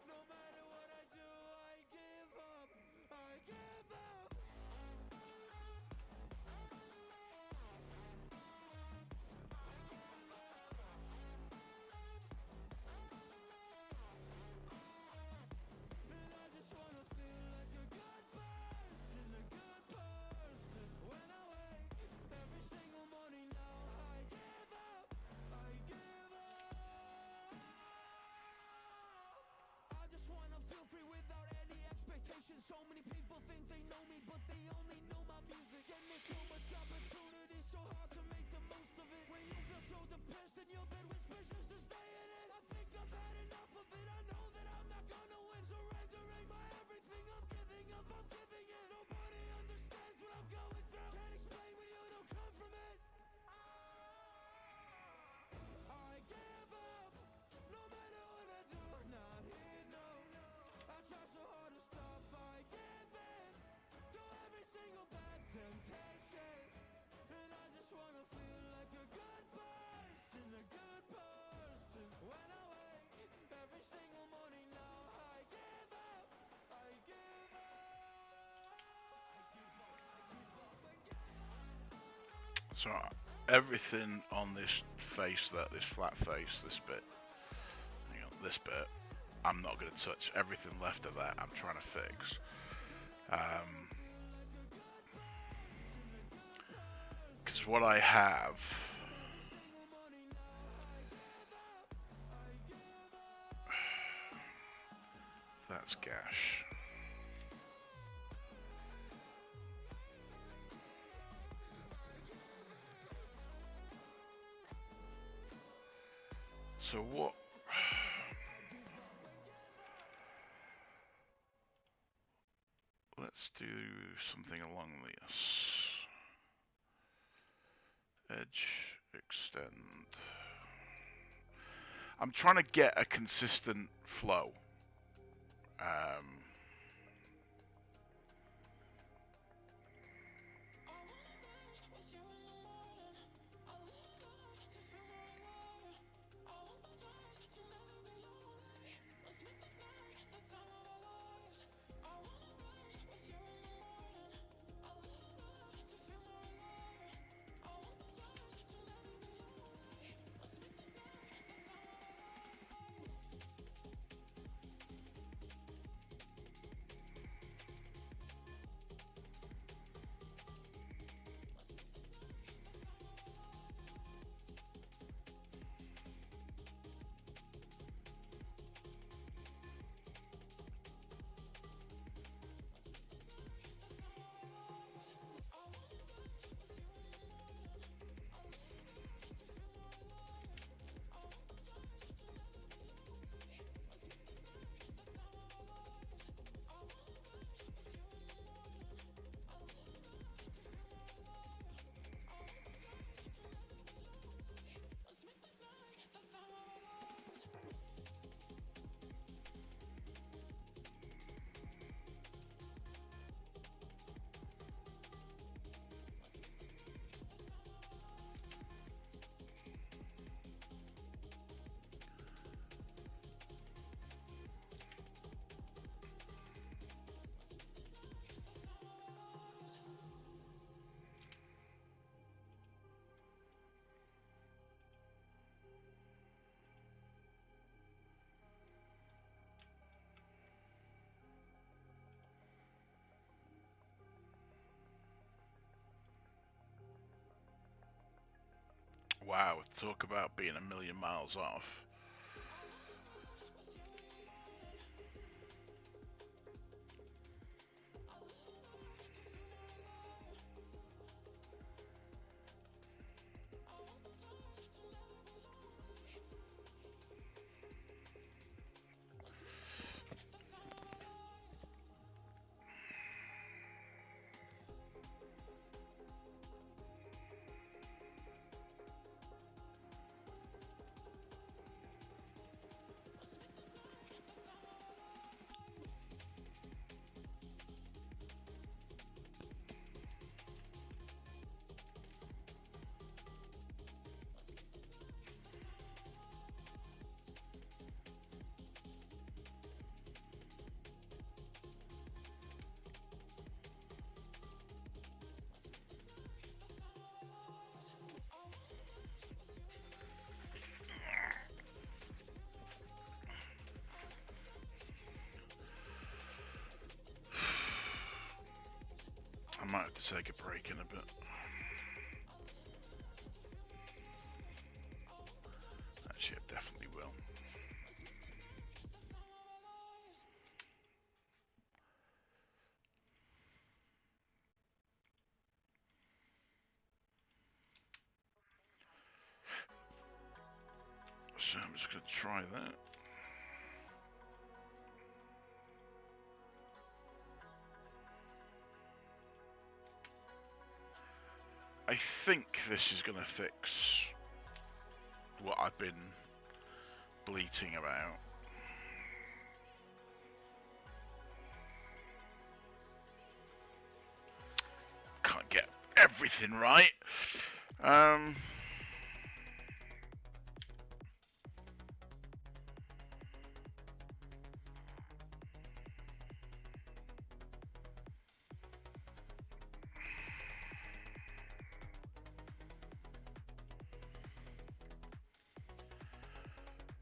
No matter what I do, I give up. I give up. And I just wanna feel like a good person, a good person. When I wake every single morning now, I give up. I give up. I just wanna feel free without any expectations. So many people think they know me, but they only know my music. And there's so much opportunity, so hard to make the most of it. When you feel so depressed in your bed, whispers just to stay in it. I think I've had enough of it. I know that I'm not gonna win. Surrendering my everything, I'm giving up, I'm giving in. Nobody understands what I'm going through. Can't explain when you don't come from it. I give up. No matter what I do, not enough. I try so hard to stop, I give in to every single bad temptation. And I just wanna feel like a good person, a good person. When I wake every single morning now, I give up, I give up. So everything on this face, this flat face, this bit, this bit, I'm not going to touch. Everything left of that, I'm trying to fix. Because what I have, that's gash. So what? Let's do something along this. Edge, extend. I'm trying to get a consistent flow. Wow, talk about being a million miles off. to take a break in a bit. Actually, I definitely will. So I'm just going to try that. I think this is going to fix what I've been bleating about. Can't get everything right.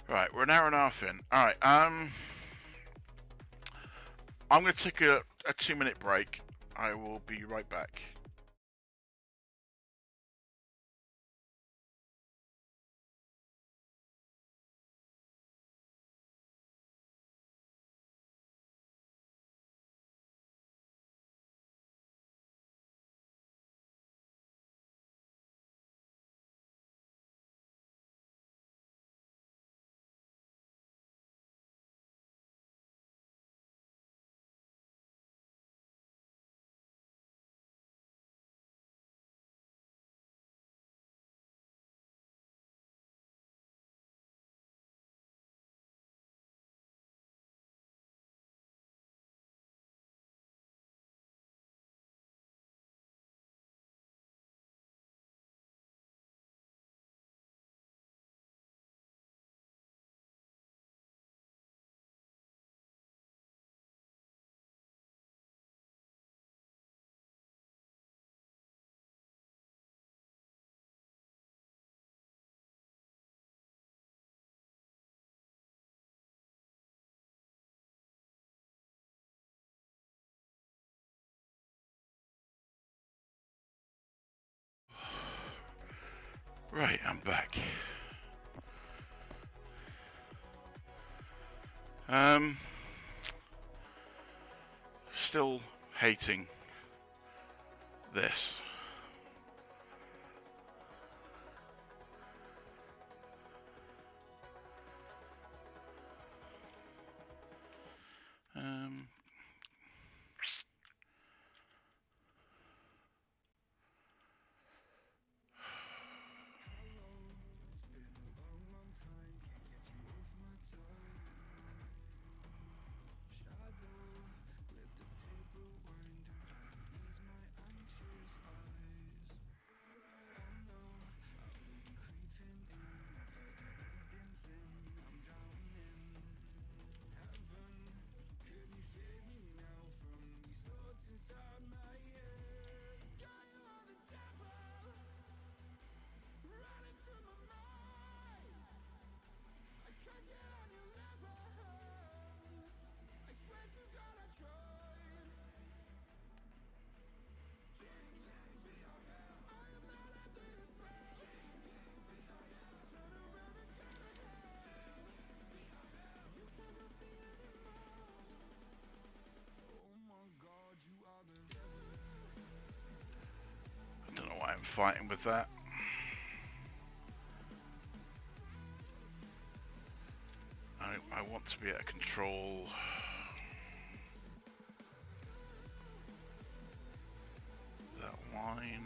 Right, we're an hour and a half in. Alright, I'm going to take a 2-minute break. I will be right back. Right, I'm back. Still hating this. I don't know why I'm fighting with that. I want to be able to control that line.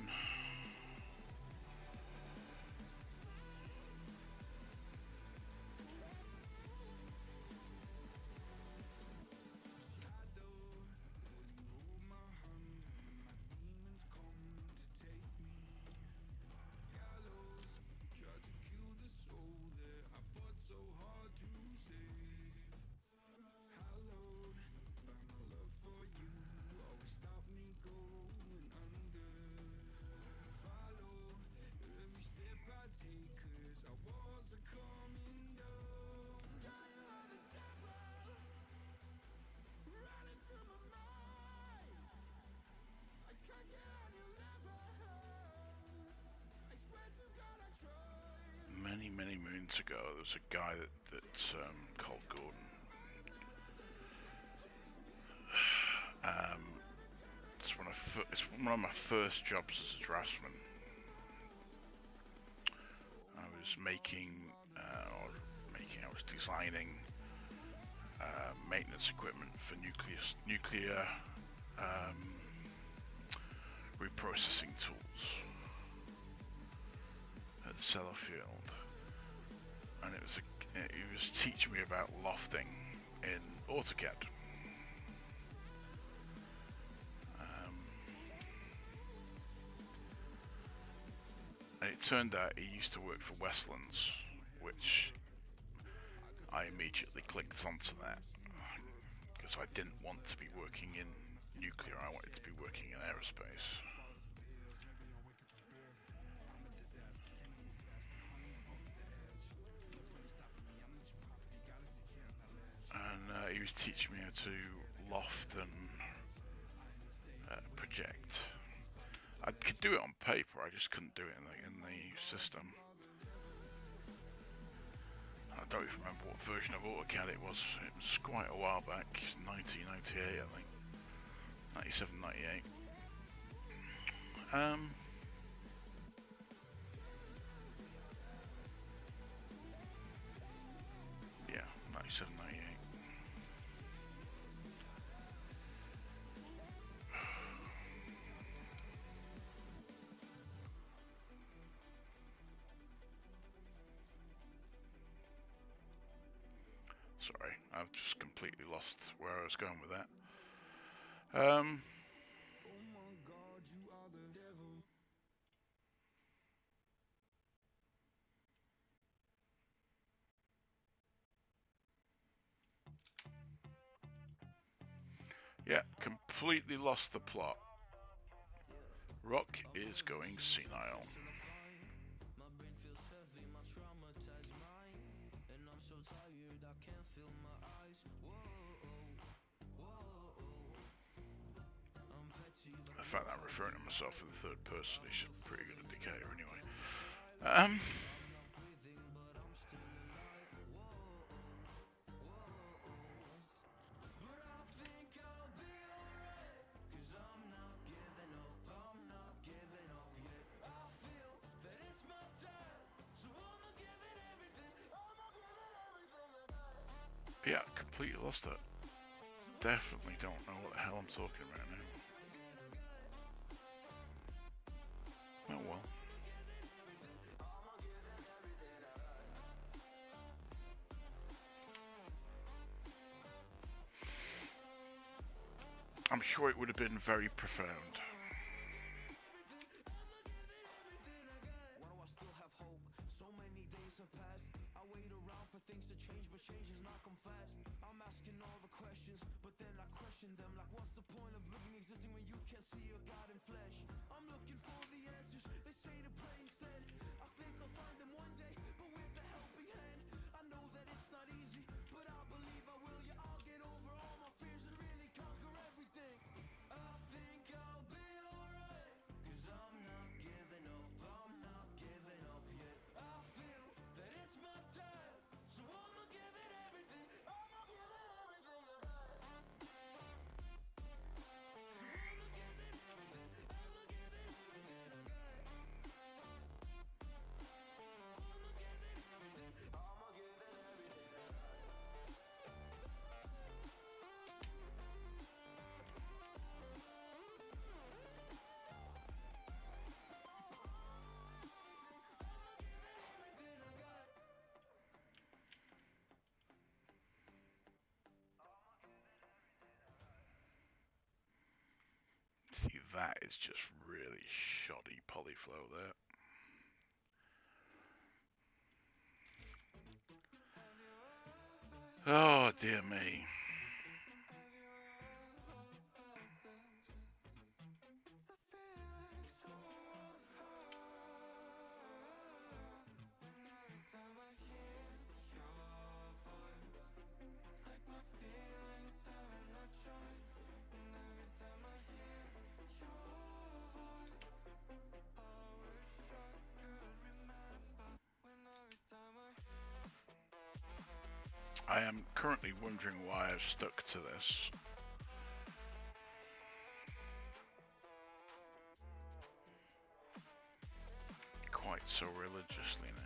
ago, there was a guy that's called Gordon. It's one of my first jobs as a draftsman. I was I was designing maintenance equipment for nuclear reprocessing tools at Sellafield, and he was teaching me about lofting in AutoCAD. And it turned out he used to work for Westlands, which I immediately clicked onto that because I didn't want to be working in nuclear, I wanted to be working in aerospace. And he was teaching me how to loft and project. I could do it on paper, I just couldn't do it in the system. I don't even remember what version of AutoCAD it was. It was quite a while back, 1998 I think. 97, 98. Yeah, 97, 98. Sorry, I've just completely lost where I was going with that. Yeah, completely lost the plot. Rock is going senile. The fact that I'm referring to myself in the third person is a pretty good indicator anyway. Yeah, completely lost it. Definitely don't know what the hell I'm talking about now. Oh well. I'm sure it would have been very profound. Things to change, but change is not come fast. I'm asking all the questions, but then I question them. Like, what's the point of living, existing when you can't see your God in flesh? I'm looking for the answers, they say to pray instead. I think I'll find them one day, but with a helping hand. I know that it's not easy, but I believe I will. Yeah, I'll get over all my fears and really conquer everything. I think I'll be alright, cause I'm not giving up, I'm not giving up yet. I feel that it's my time. So I'ma give it everything, I'ma give it everything I got. So I'ma give it everything, I'ma give it everything I got. I'ma give it everything, I'ma give it everything I got. See, that is just really shoddy polyflow there. Oh dear me. currently wondering why I've stuck to this. Quite so religiously now.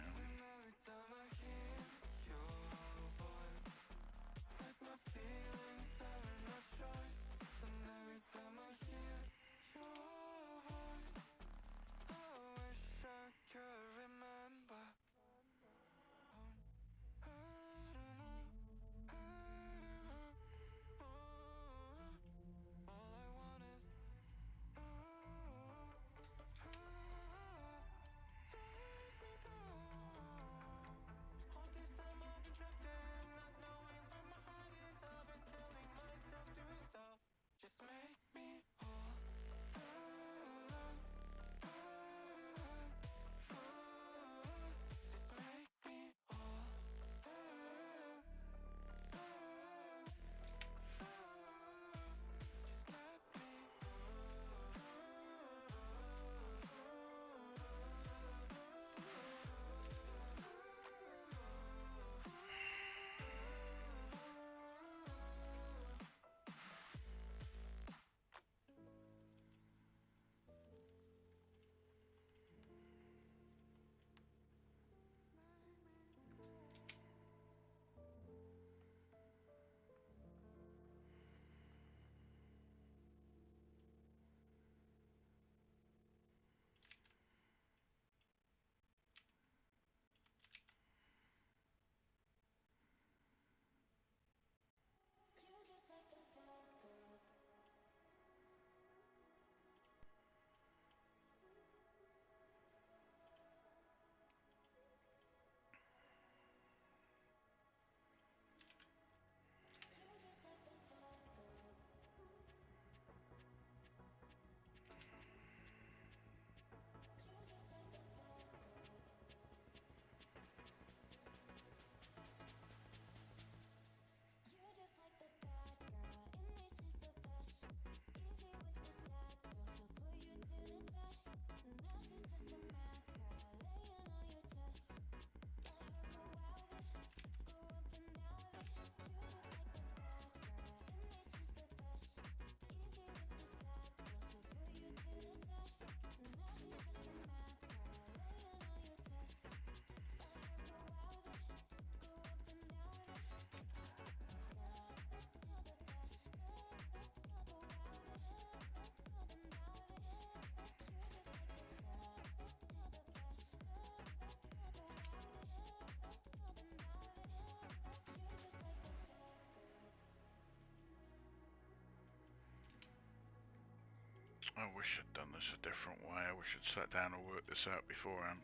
I wish I'd done this a different way. I wish I'd sat down and worked this out beforehand.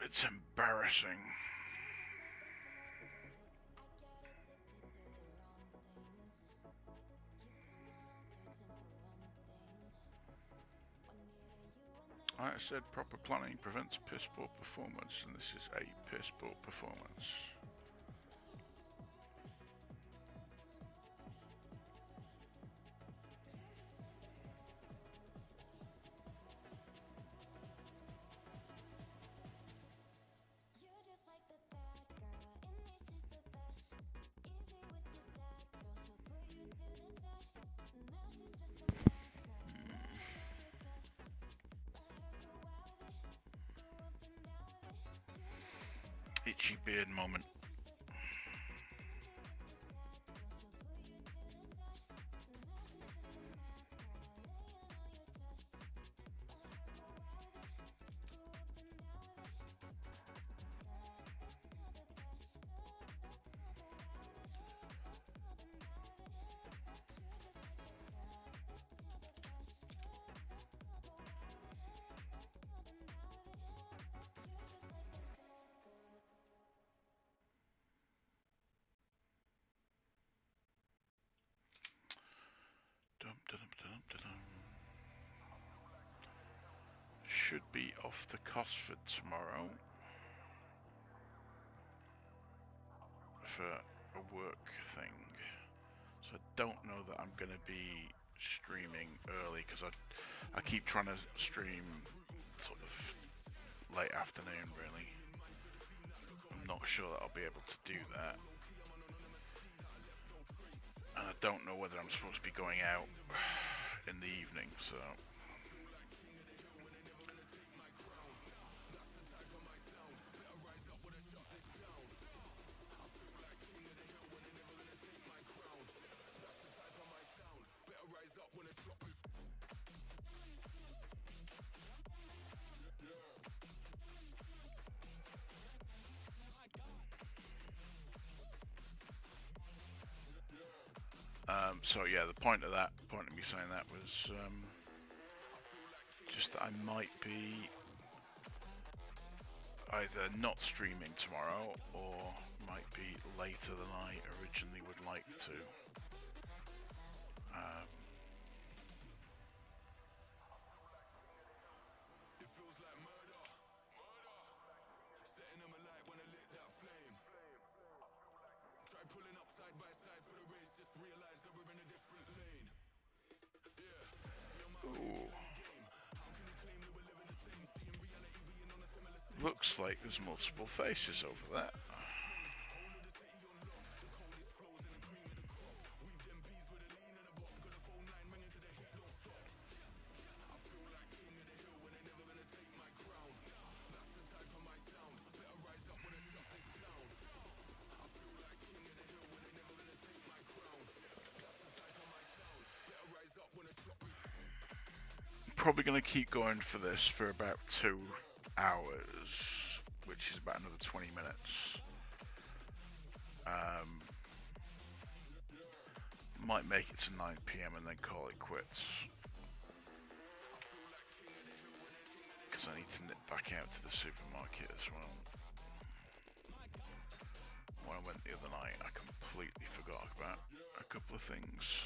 It's embarrassing. Like I said, proper planning prevents piss poor performance, and this is a piss poor performance. Itchy beard moment. Should be off to Cosford tomorrow for a work thing, so I don't know that I'm going to be streaming early because I keep trying to stream sort of late afternoon. Really, I'm not sure that I'll be able to do that. And I don't know whether I'm supposed to be going out in the evening, so... So yeah, the point of me saying that was just that I might be either not streaming tomorrow or might be later than I originally would like to. Looks like there's multiple faces over there. Probably going to keep going for this for about 2 hours, which is about another 20 minutes. Might make it to 9 PM and then call it quits, because I need to nip back out to the supermarket as well. When I went the other night, I completely forgot about a couple of things.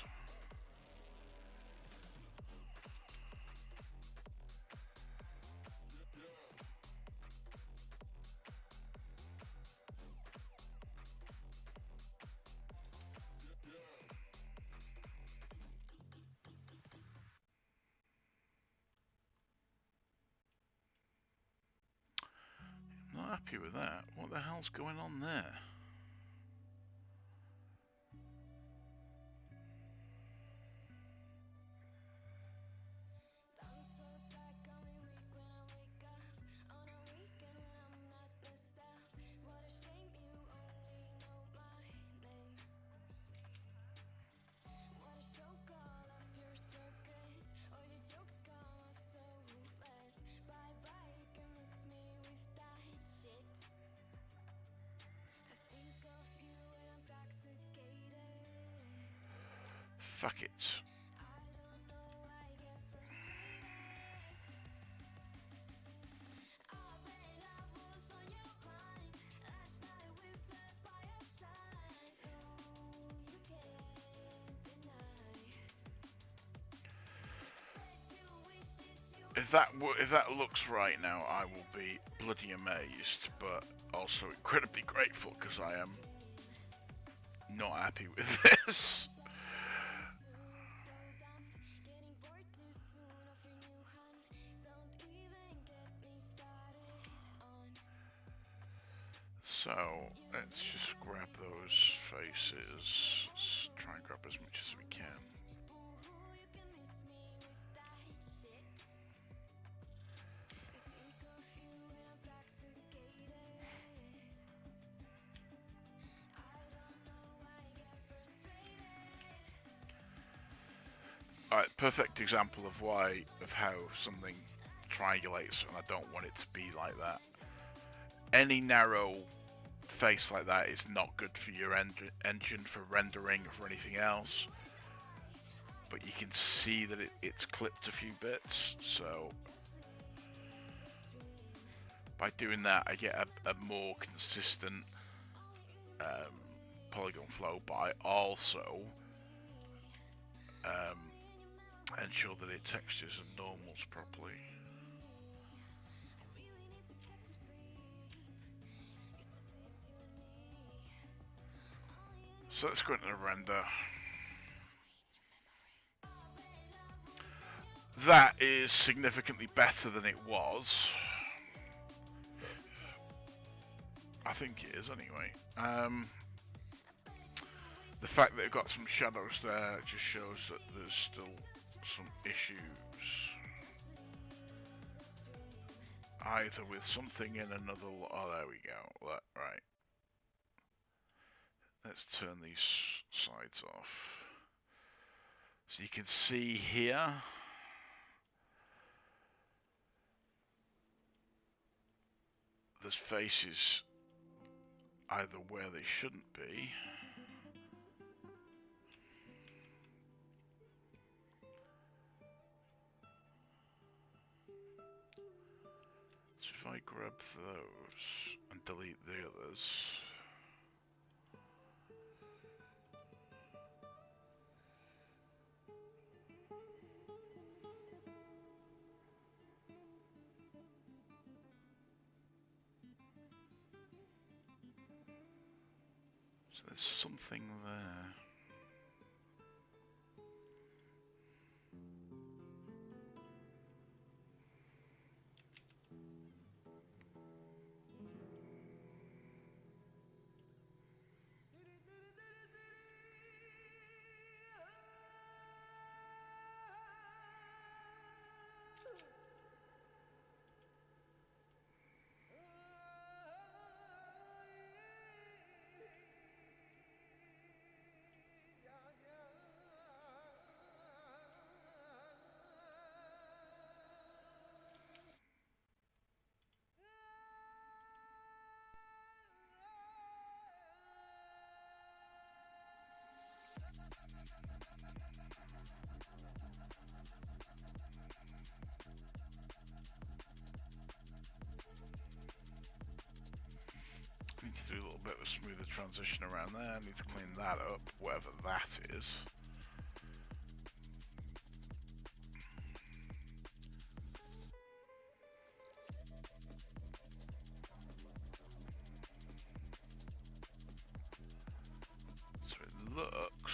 Not happy with that. What the hell's going on there? Fuck it. If that looks right now, I will be bloody amazed, but also incredibly grateful because I am not happy with this. So let's just grab those faces. Let's try and grab as much as we can. Alright, perfect example of how something triangulates, and I don't want it to be like that. Any narrow face like that is not good for your engine for rendering or for anything else. But you can see that it's clipped a few bits, so by doing that I get a more consistent polygon flow, but I also ensure that it textures and normals properly. So let's go into the render. That is significantly better than it was. I think it is anyway. The fact that it got some shadows there just shows that there's still some issues. Either with something in another... Oh, there we go. Right. Let's turn these sides off. So you can see here. There's faces either where they shouldn't be. So if I grab those and delete the others. So there's something there. Need to do a little bit of a smoother transition around there. Need to clean that up, whatever that is. So it looks...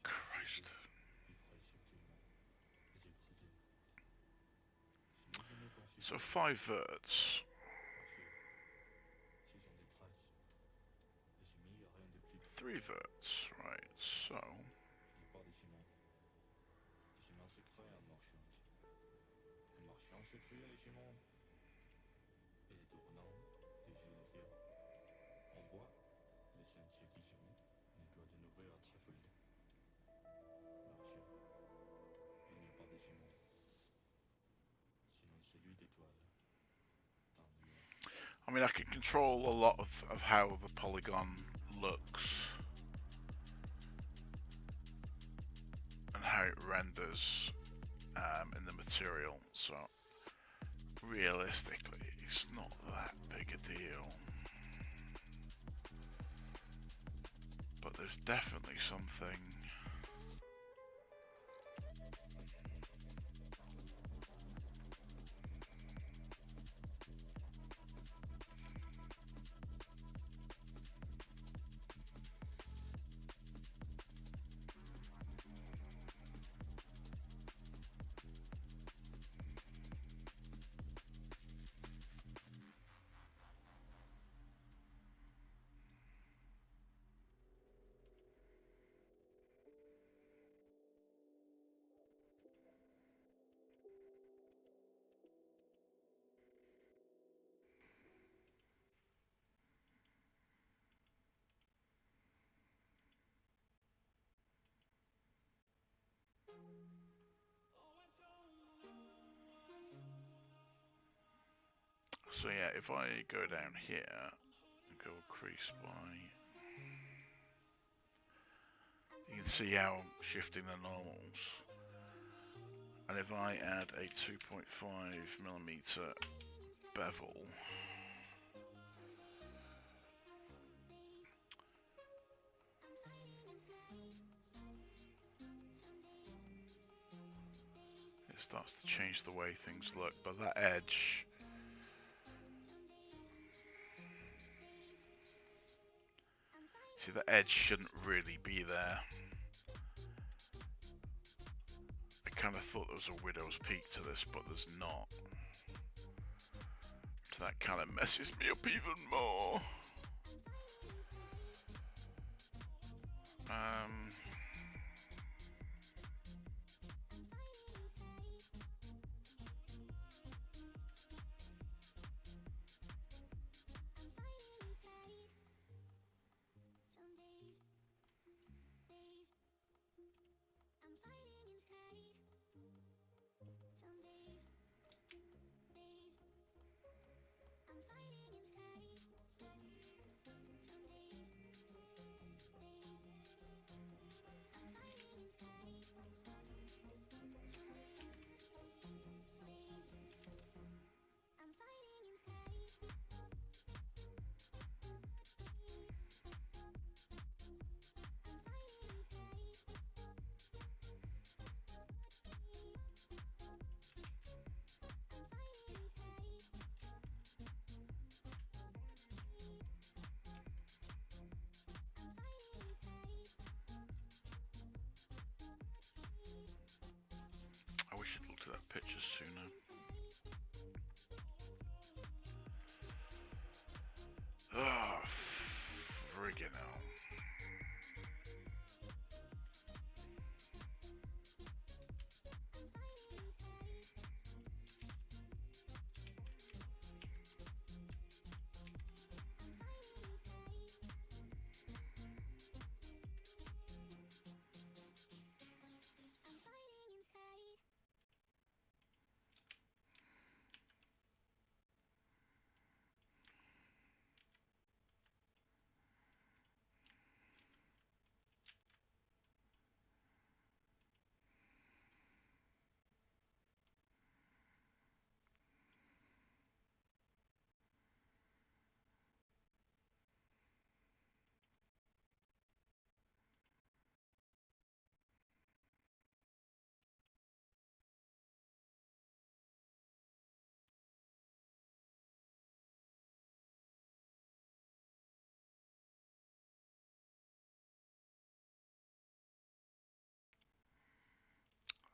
Christ. So 5 verts. 3 verts, right, so... I mean, I can control a lot of how the polygon looks and how it renders in the material, so realistically it's not that big a deal, but there's definitely something. So yeah, if I go down here and go crease by, You can see how I'm shifting the normals. And if I add a 2.5mm bevel, it starts to change the way things look. But that edge, see, the edge shouldn't really be there. I kind of thought there was a widow's peak to this, but there's not. So that kind of messes me up even more. I wish I'd looked at that picture sooner. Oh, friggin' hell.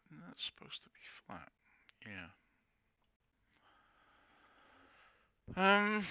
And that's supposed to be flat. Yeah. Um.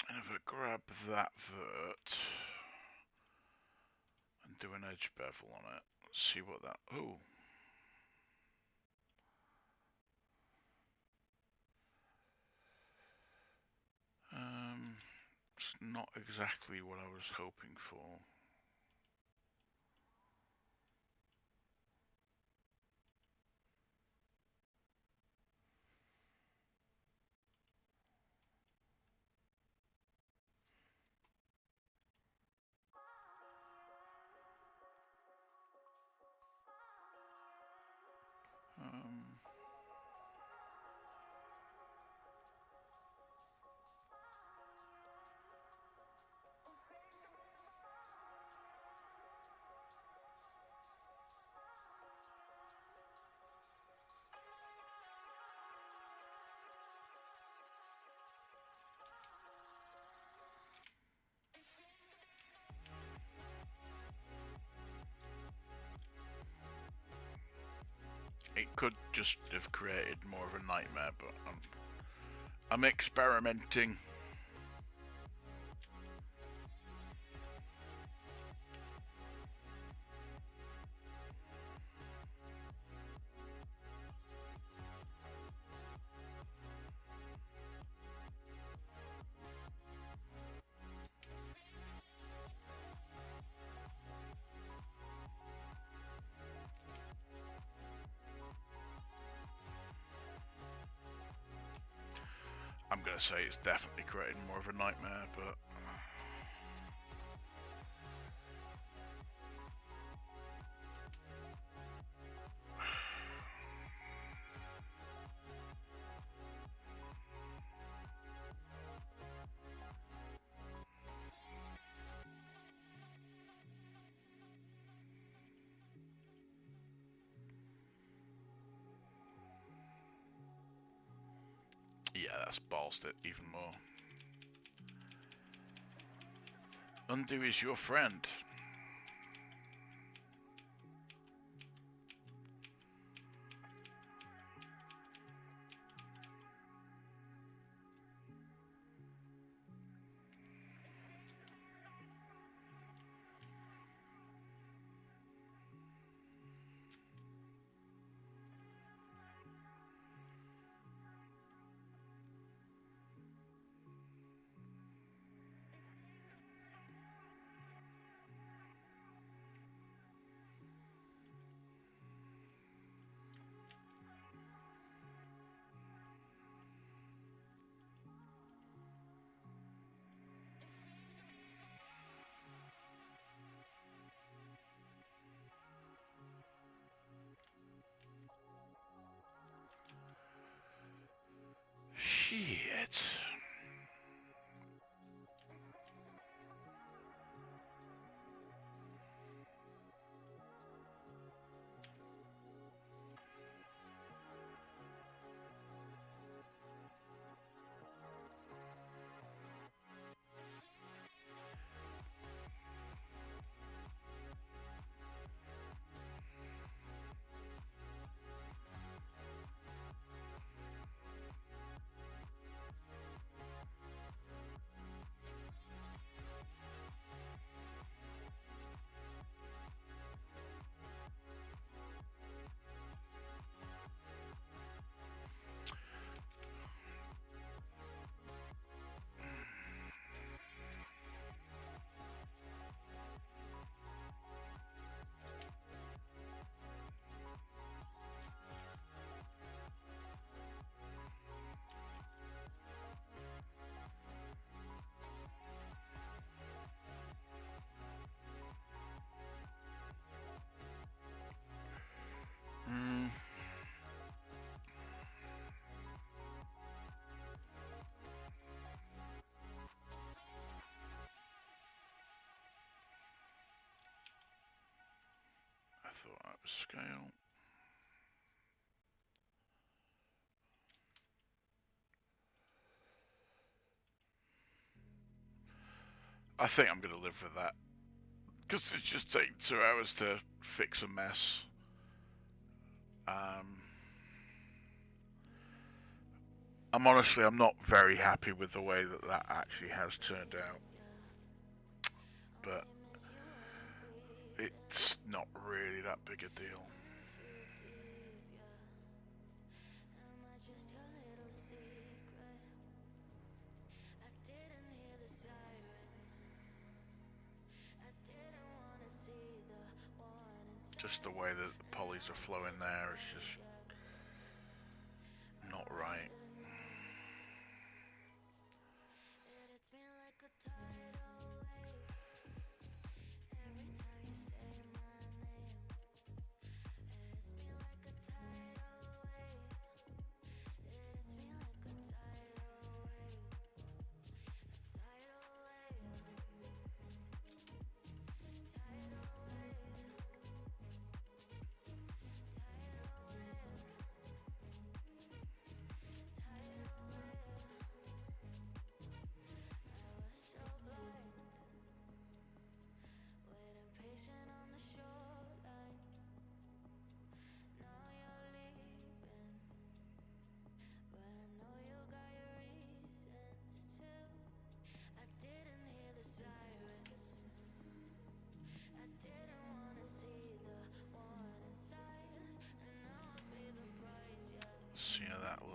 And if I grab that vert and do an edge bevel on it, let's see what that. Oh. It's not exactly what I was hoping for. Um, could just have created more of a nightmare, but I'm experimenting. I'm gonna say it's definitely creating more of a nightmare, but yeah, that's ballsed it even more. Undo is your friend. Shit. I thought that was scale. I think I'm gonna live with that. Because it's just taking 2 hours to fix a mess. I'm not very happy with the way that that actually has turned out. But it's not really that big a deal. Just the way that the polys are flowing there is just not right.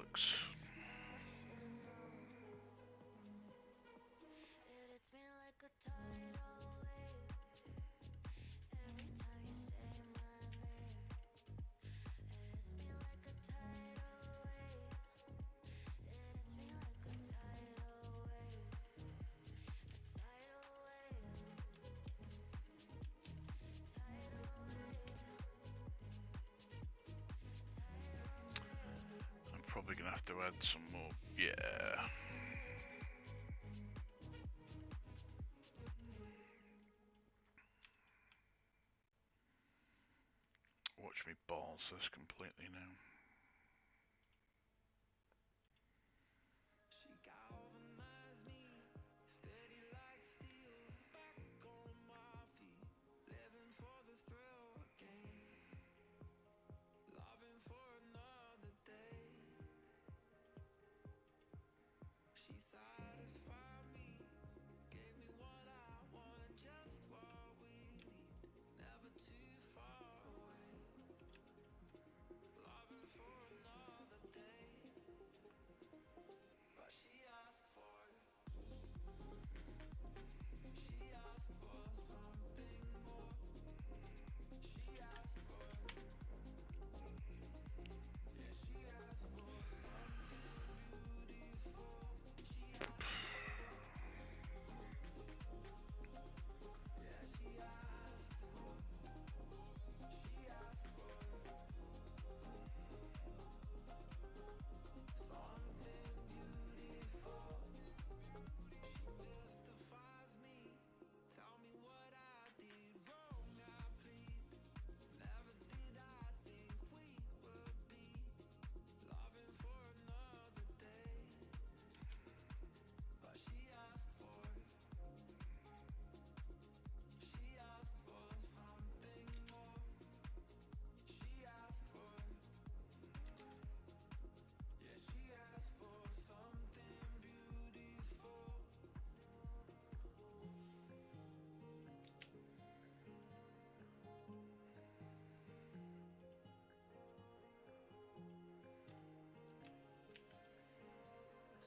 works. I'm probably gonna have to add some more. Yeah. Watch me balls this completely now. She galvanized me, steady like steel, back on my feet, living for the thrill again, loving for another day. She satisfied me, gave me what I want, just what we need, never too far away, loving for another day. But she asked for something more. She asked for, yeah, she asked for something beautiful. She asked for, yeah, she asked for, she asked for something beautiful. She mystifies me. Tell me what I did wrong, I plead. Never did I think we would be loving for another day. But she asked for something more. She asked for, yeah, she asked for something beautiful.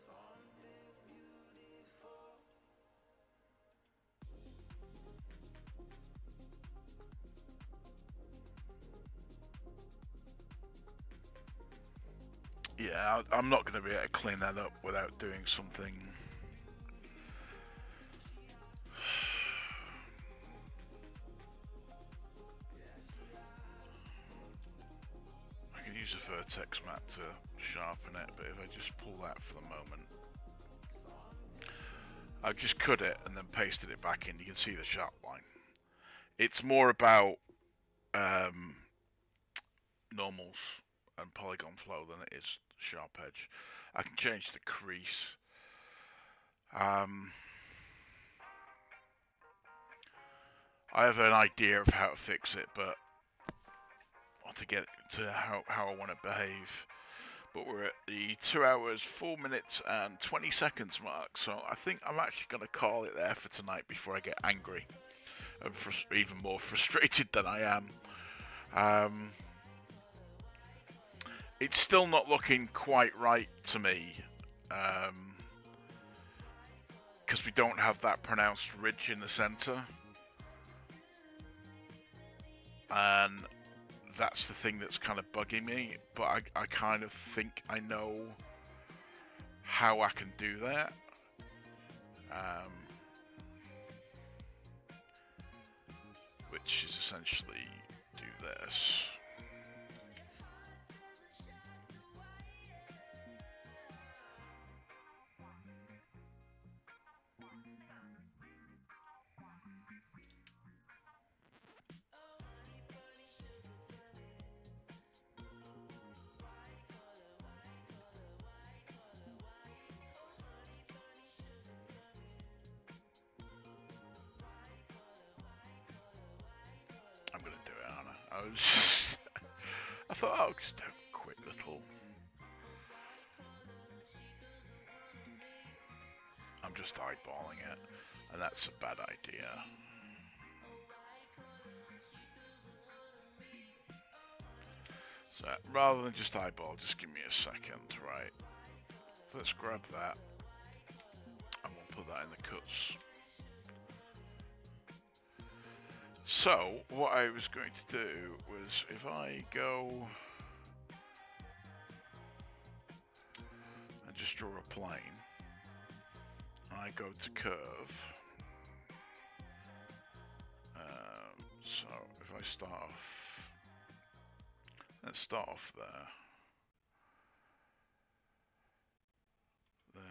Something beautiful. Yeah, I'm not going to be able to clean that up without doing something. I can use a vertex map to sharpen it, but if I just pull that for the moment, I've just cut it and then pasted it back in. You can see the sharp line. It's more about normals and polygon flow than it is sharp edge. I can change the crease. I have an idea of how to fix it, but to get to how I want to behave. But we're at the 2 hours, 4 minutes and 20 seconds mark, so I think I'm actually going to call it there for tonight before I get angry and even more frustrated than I am. It's still not looking quite right to me, because we don't have that pronounced ridge in the center, and that's the thing that's kind of bugging me, but I kind of think I know how I can do that. Which is essentially do this. I'm gonna do it, Arma. I thought I'll just have a quick little. I'm just eyeballing it, and that's a bad idea. So rather than just eyeball, just give me a second, right? So let's grab that and we'll put that in the cuts. So what I was going to do was, if I go and just draw a plane, I go to curve. So if I start off, let's start off there, there.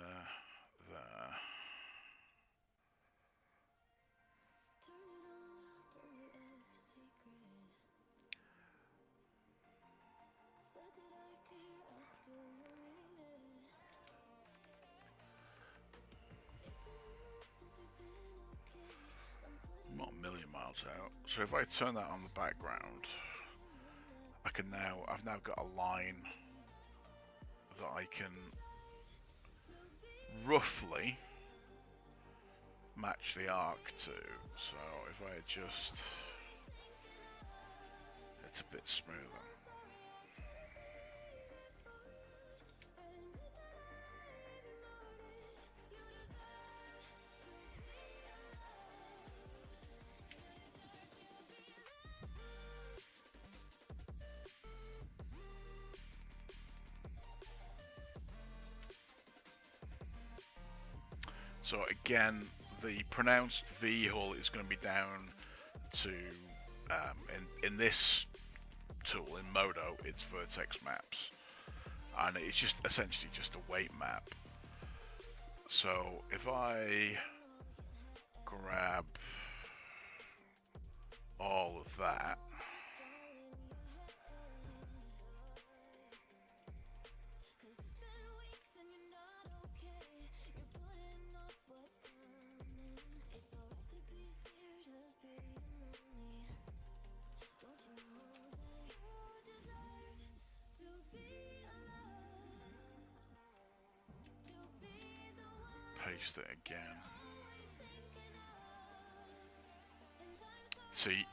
I'm not a million miles out. So if I turn that on the background, I've now got a line that I can roughly match the arc to. So if I adjust, it's a bit smoother. So again, the pronounced V hull is going to be down to, in this tool, in Modo, it's vertex maps. And it's just essentially just a weight map. So if I grab all of that, paste it again. See,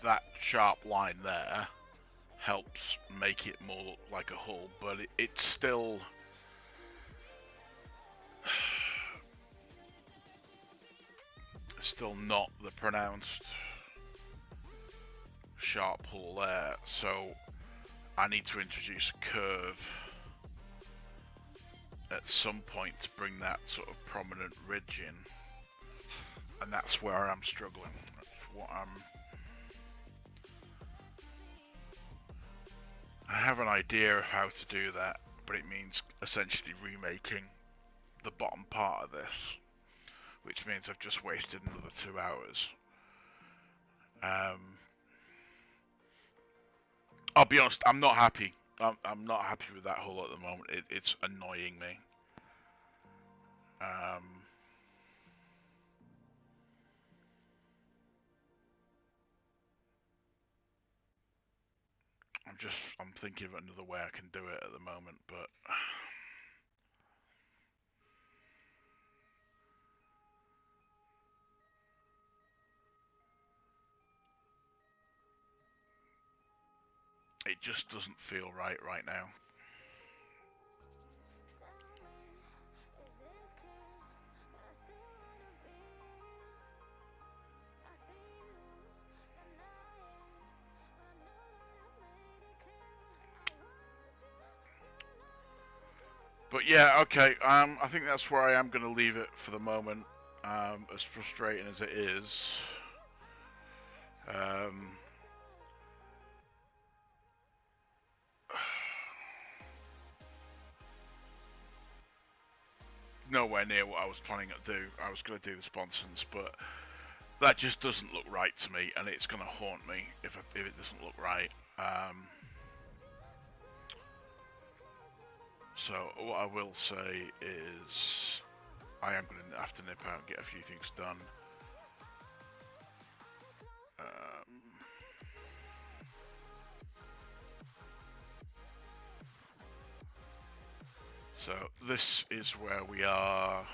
that sharp line there helps make it more look like a hull, but it's still not the pronounced sharp hull there, so I need to introduce a curve at some point to bring that sort of prominent ridge in, and that's where I'm struggling. That's what I have an idea of how to do that, but it means essentially remaking the bottom part of this, which means I've just wasted another 2 hours. I'll be honest, I'm not happy. I'm not happy with that hull at the moment. It's annoying me. I'm thinking of another way I can do it at the moment, but it just doesn't feel right now. But yeah, okay. I think that's where I am going to leave it for the moment. As frustrating as it is. Nowhere near what I was planning to do. I was going to do the sponsons, but that just doesn't look right to me, and it's going to haunt me if it doesn't look right. So what I will say is I am going to have to nip out and get a few things done. So this is where we are.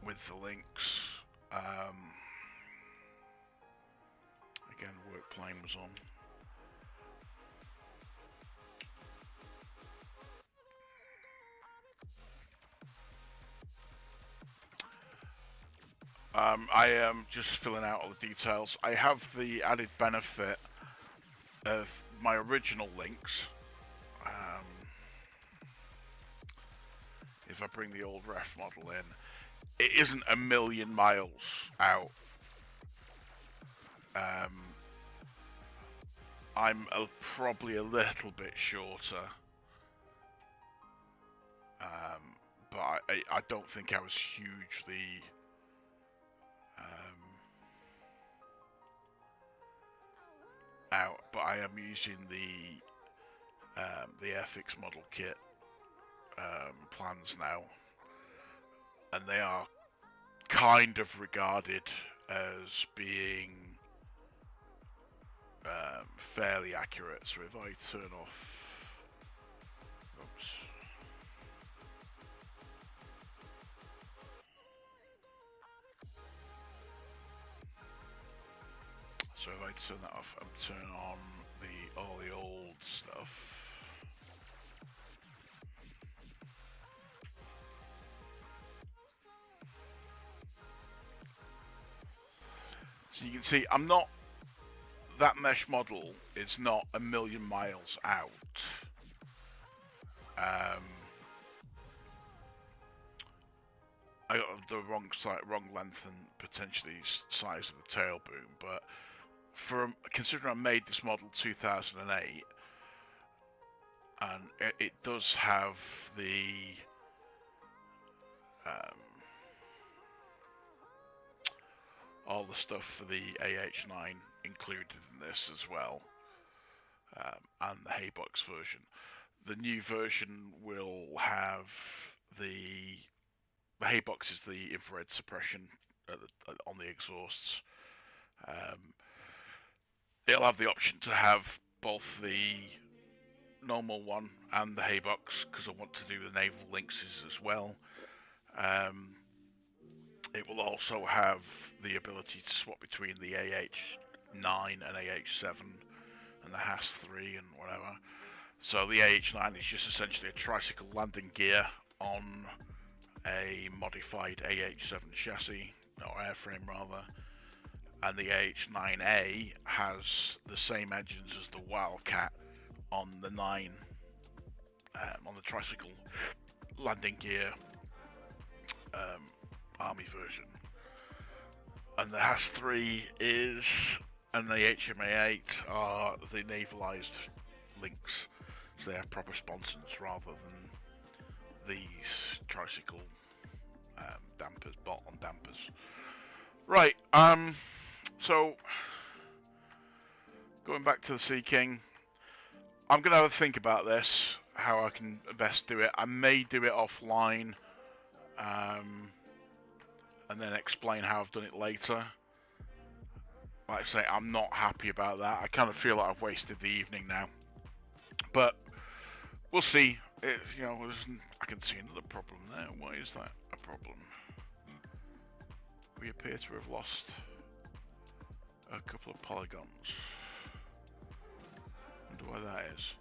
With the links. again, work plane was on. I am just filling out all the details. I have the added benefit of my original links. If I bring the old ref model in, it isn't a million miles out. I'm probably a little bit shorter, but I don't think I was hugely out. But I am using the Airfix model kit plans now, and they are kind of regarded as being fairly accurate. So if I turn off, oops. So if I turn that off and turn on all the old stuff. So you can see that mesh model is not a million miles out. I got the wrong length and potentially size of the tail boom, but considering I made this model 2008, and it does have the all the stuff for the AH9 included in this as well, and the Haybox version. The new version will have the Haybox is the infrared suppression on the exhausts. It'll have the option to have both the normal one and the Haybox, because I want to do the naval lynxes as well. It will also have the ability to swap between the AH9 and AH7 and the HAS3 and whatever. So the AH9 is just essentially a tricycle landing gear on a modified AH7 chassis, or airframe rather, and the AH9A has the same engines as the Wildcat on the 9, on the tricycle landing gear Army version. And the HAS3 and the HMA8 are the navalised links, so they have proper sponsons rather than these tricycle dampers, bolt-on dampers. Right, so going back to the Seaking, I'm going to have a think about this, how I can best do it. I may do it offline, and then explain how I've done it later. Like I say, I'm not happy about that. I kind of feel like I've wasted the evening now. But we'll see. I can see another problem there. Why is that a problem? We appear to have lost a couple of polygons. Wonder why that is.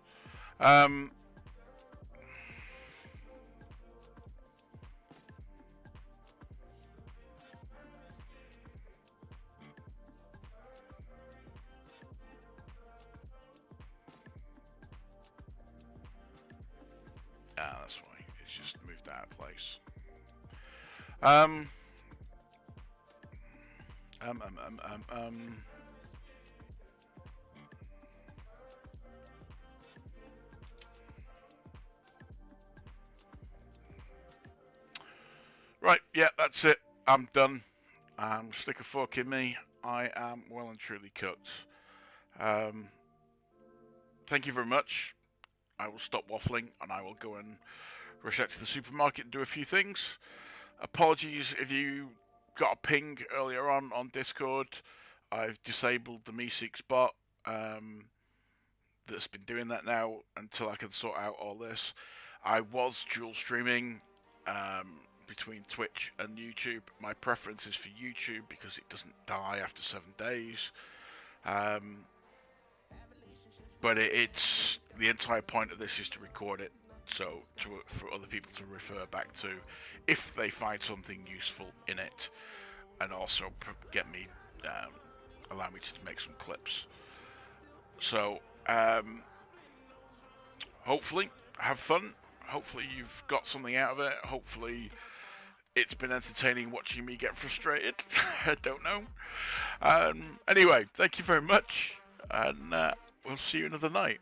That's why. It's just moved out of place. Right, yeah, that's it. I'm done. Stick a fork in me. I am well and truly cooked. Thank you very much. I will stop waffling and I will go and rush out to the supermarket and do a few things. Apologies if you got a ping earlier on Discord. I've disabled the Me6 bot that's been doing that now until I can sort out all this. I was dual streaming between Twitch and YouTube. My preference is for YouTube because it doesn't die after 7 days. Um, but it's the entire point of this is to record it, so for other people to refer back to if they find something useful in it, and also get me, allow me to make some clips. So hopefully have fun. Hopefully you've got something out of it. Hopefully it's been entertaining watching me get frustrated. I don't know. Anyway, thank you very much, and we'll see you another night.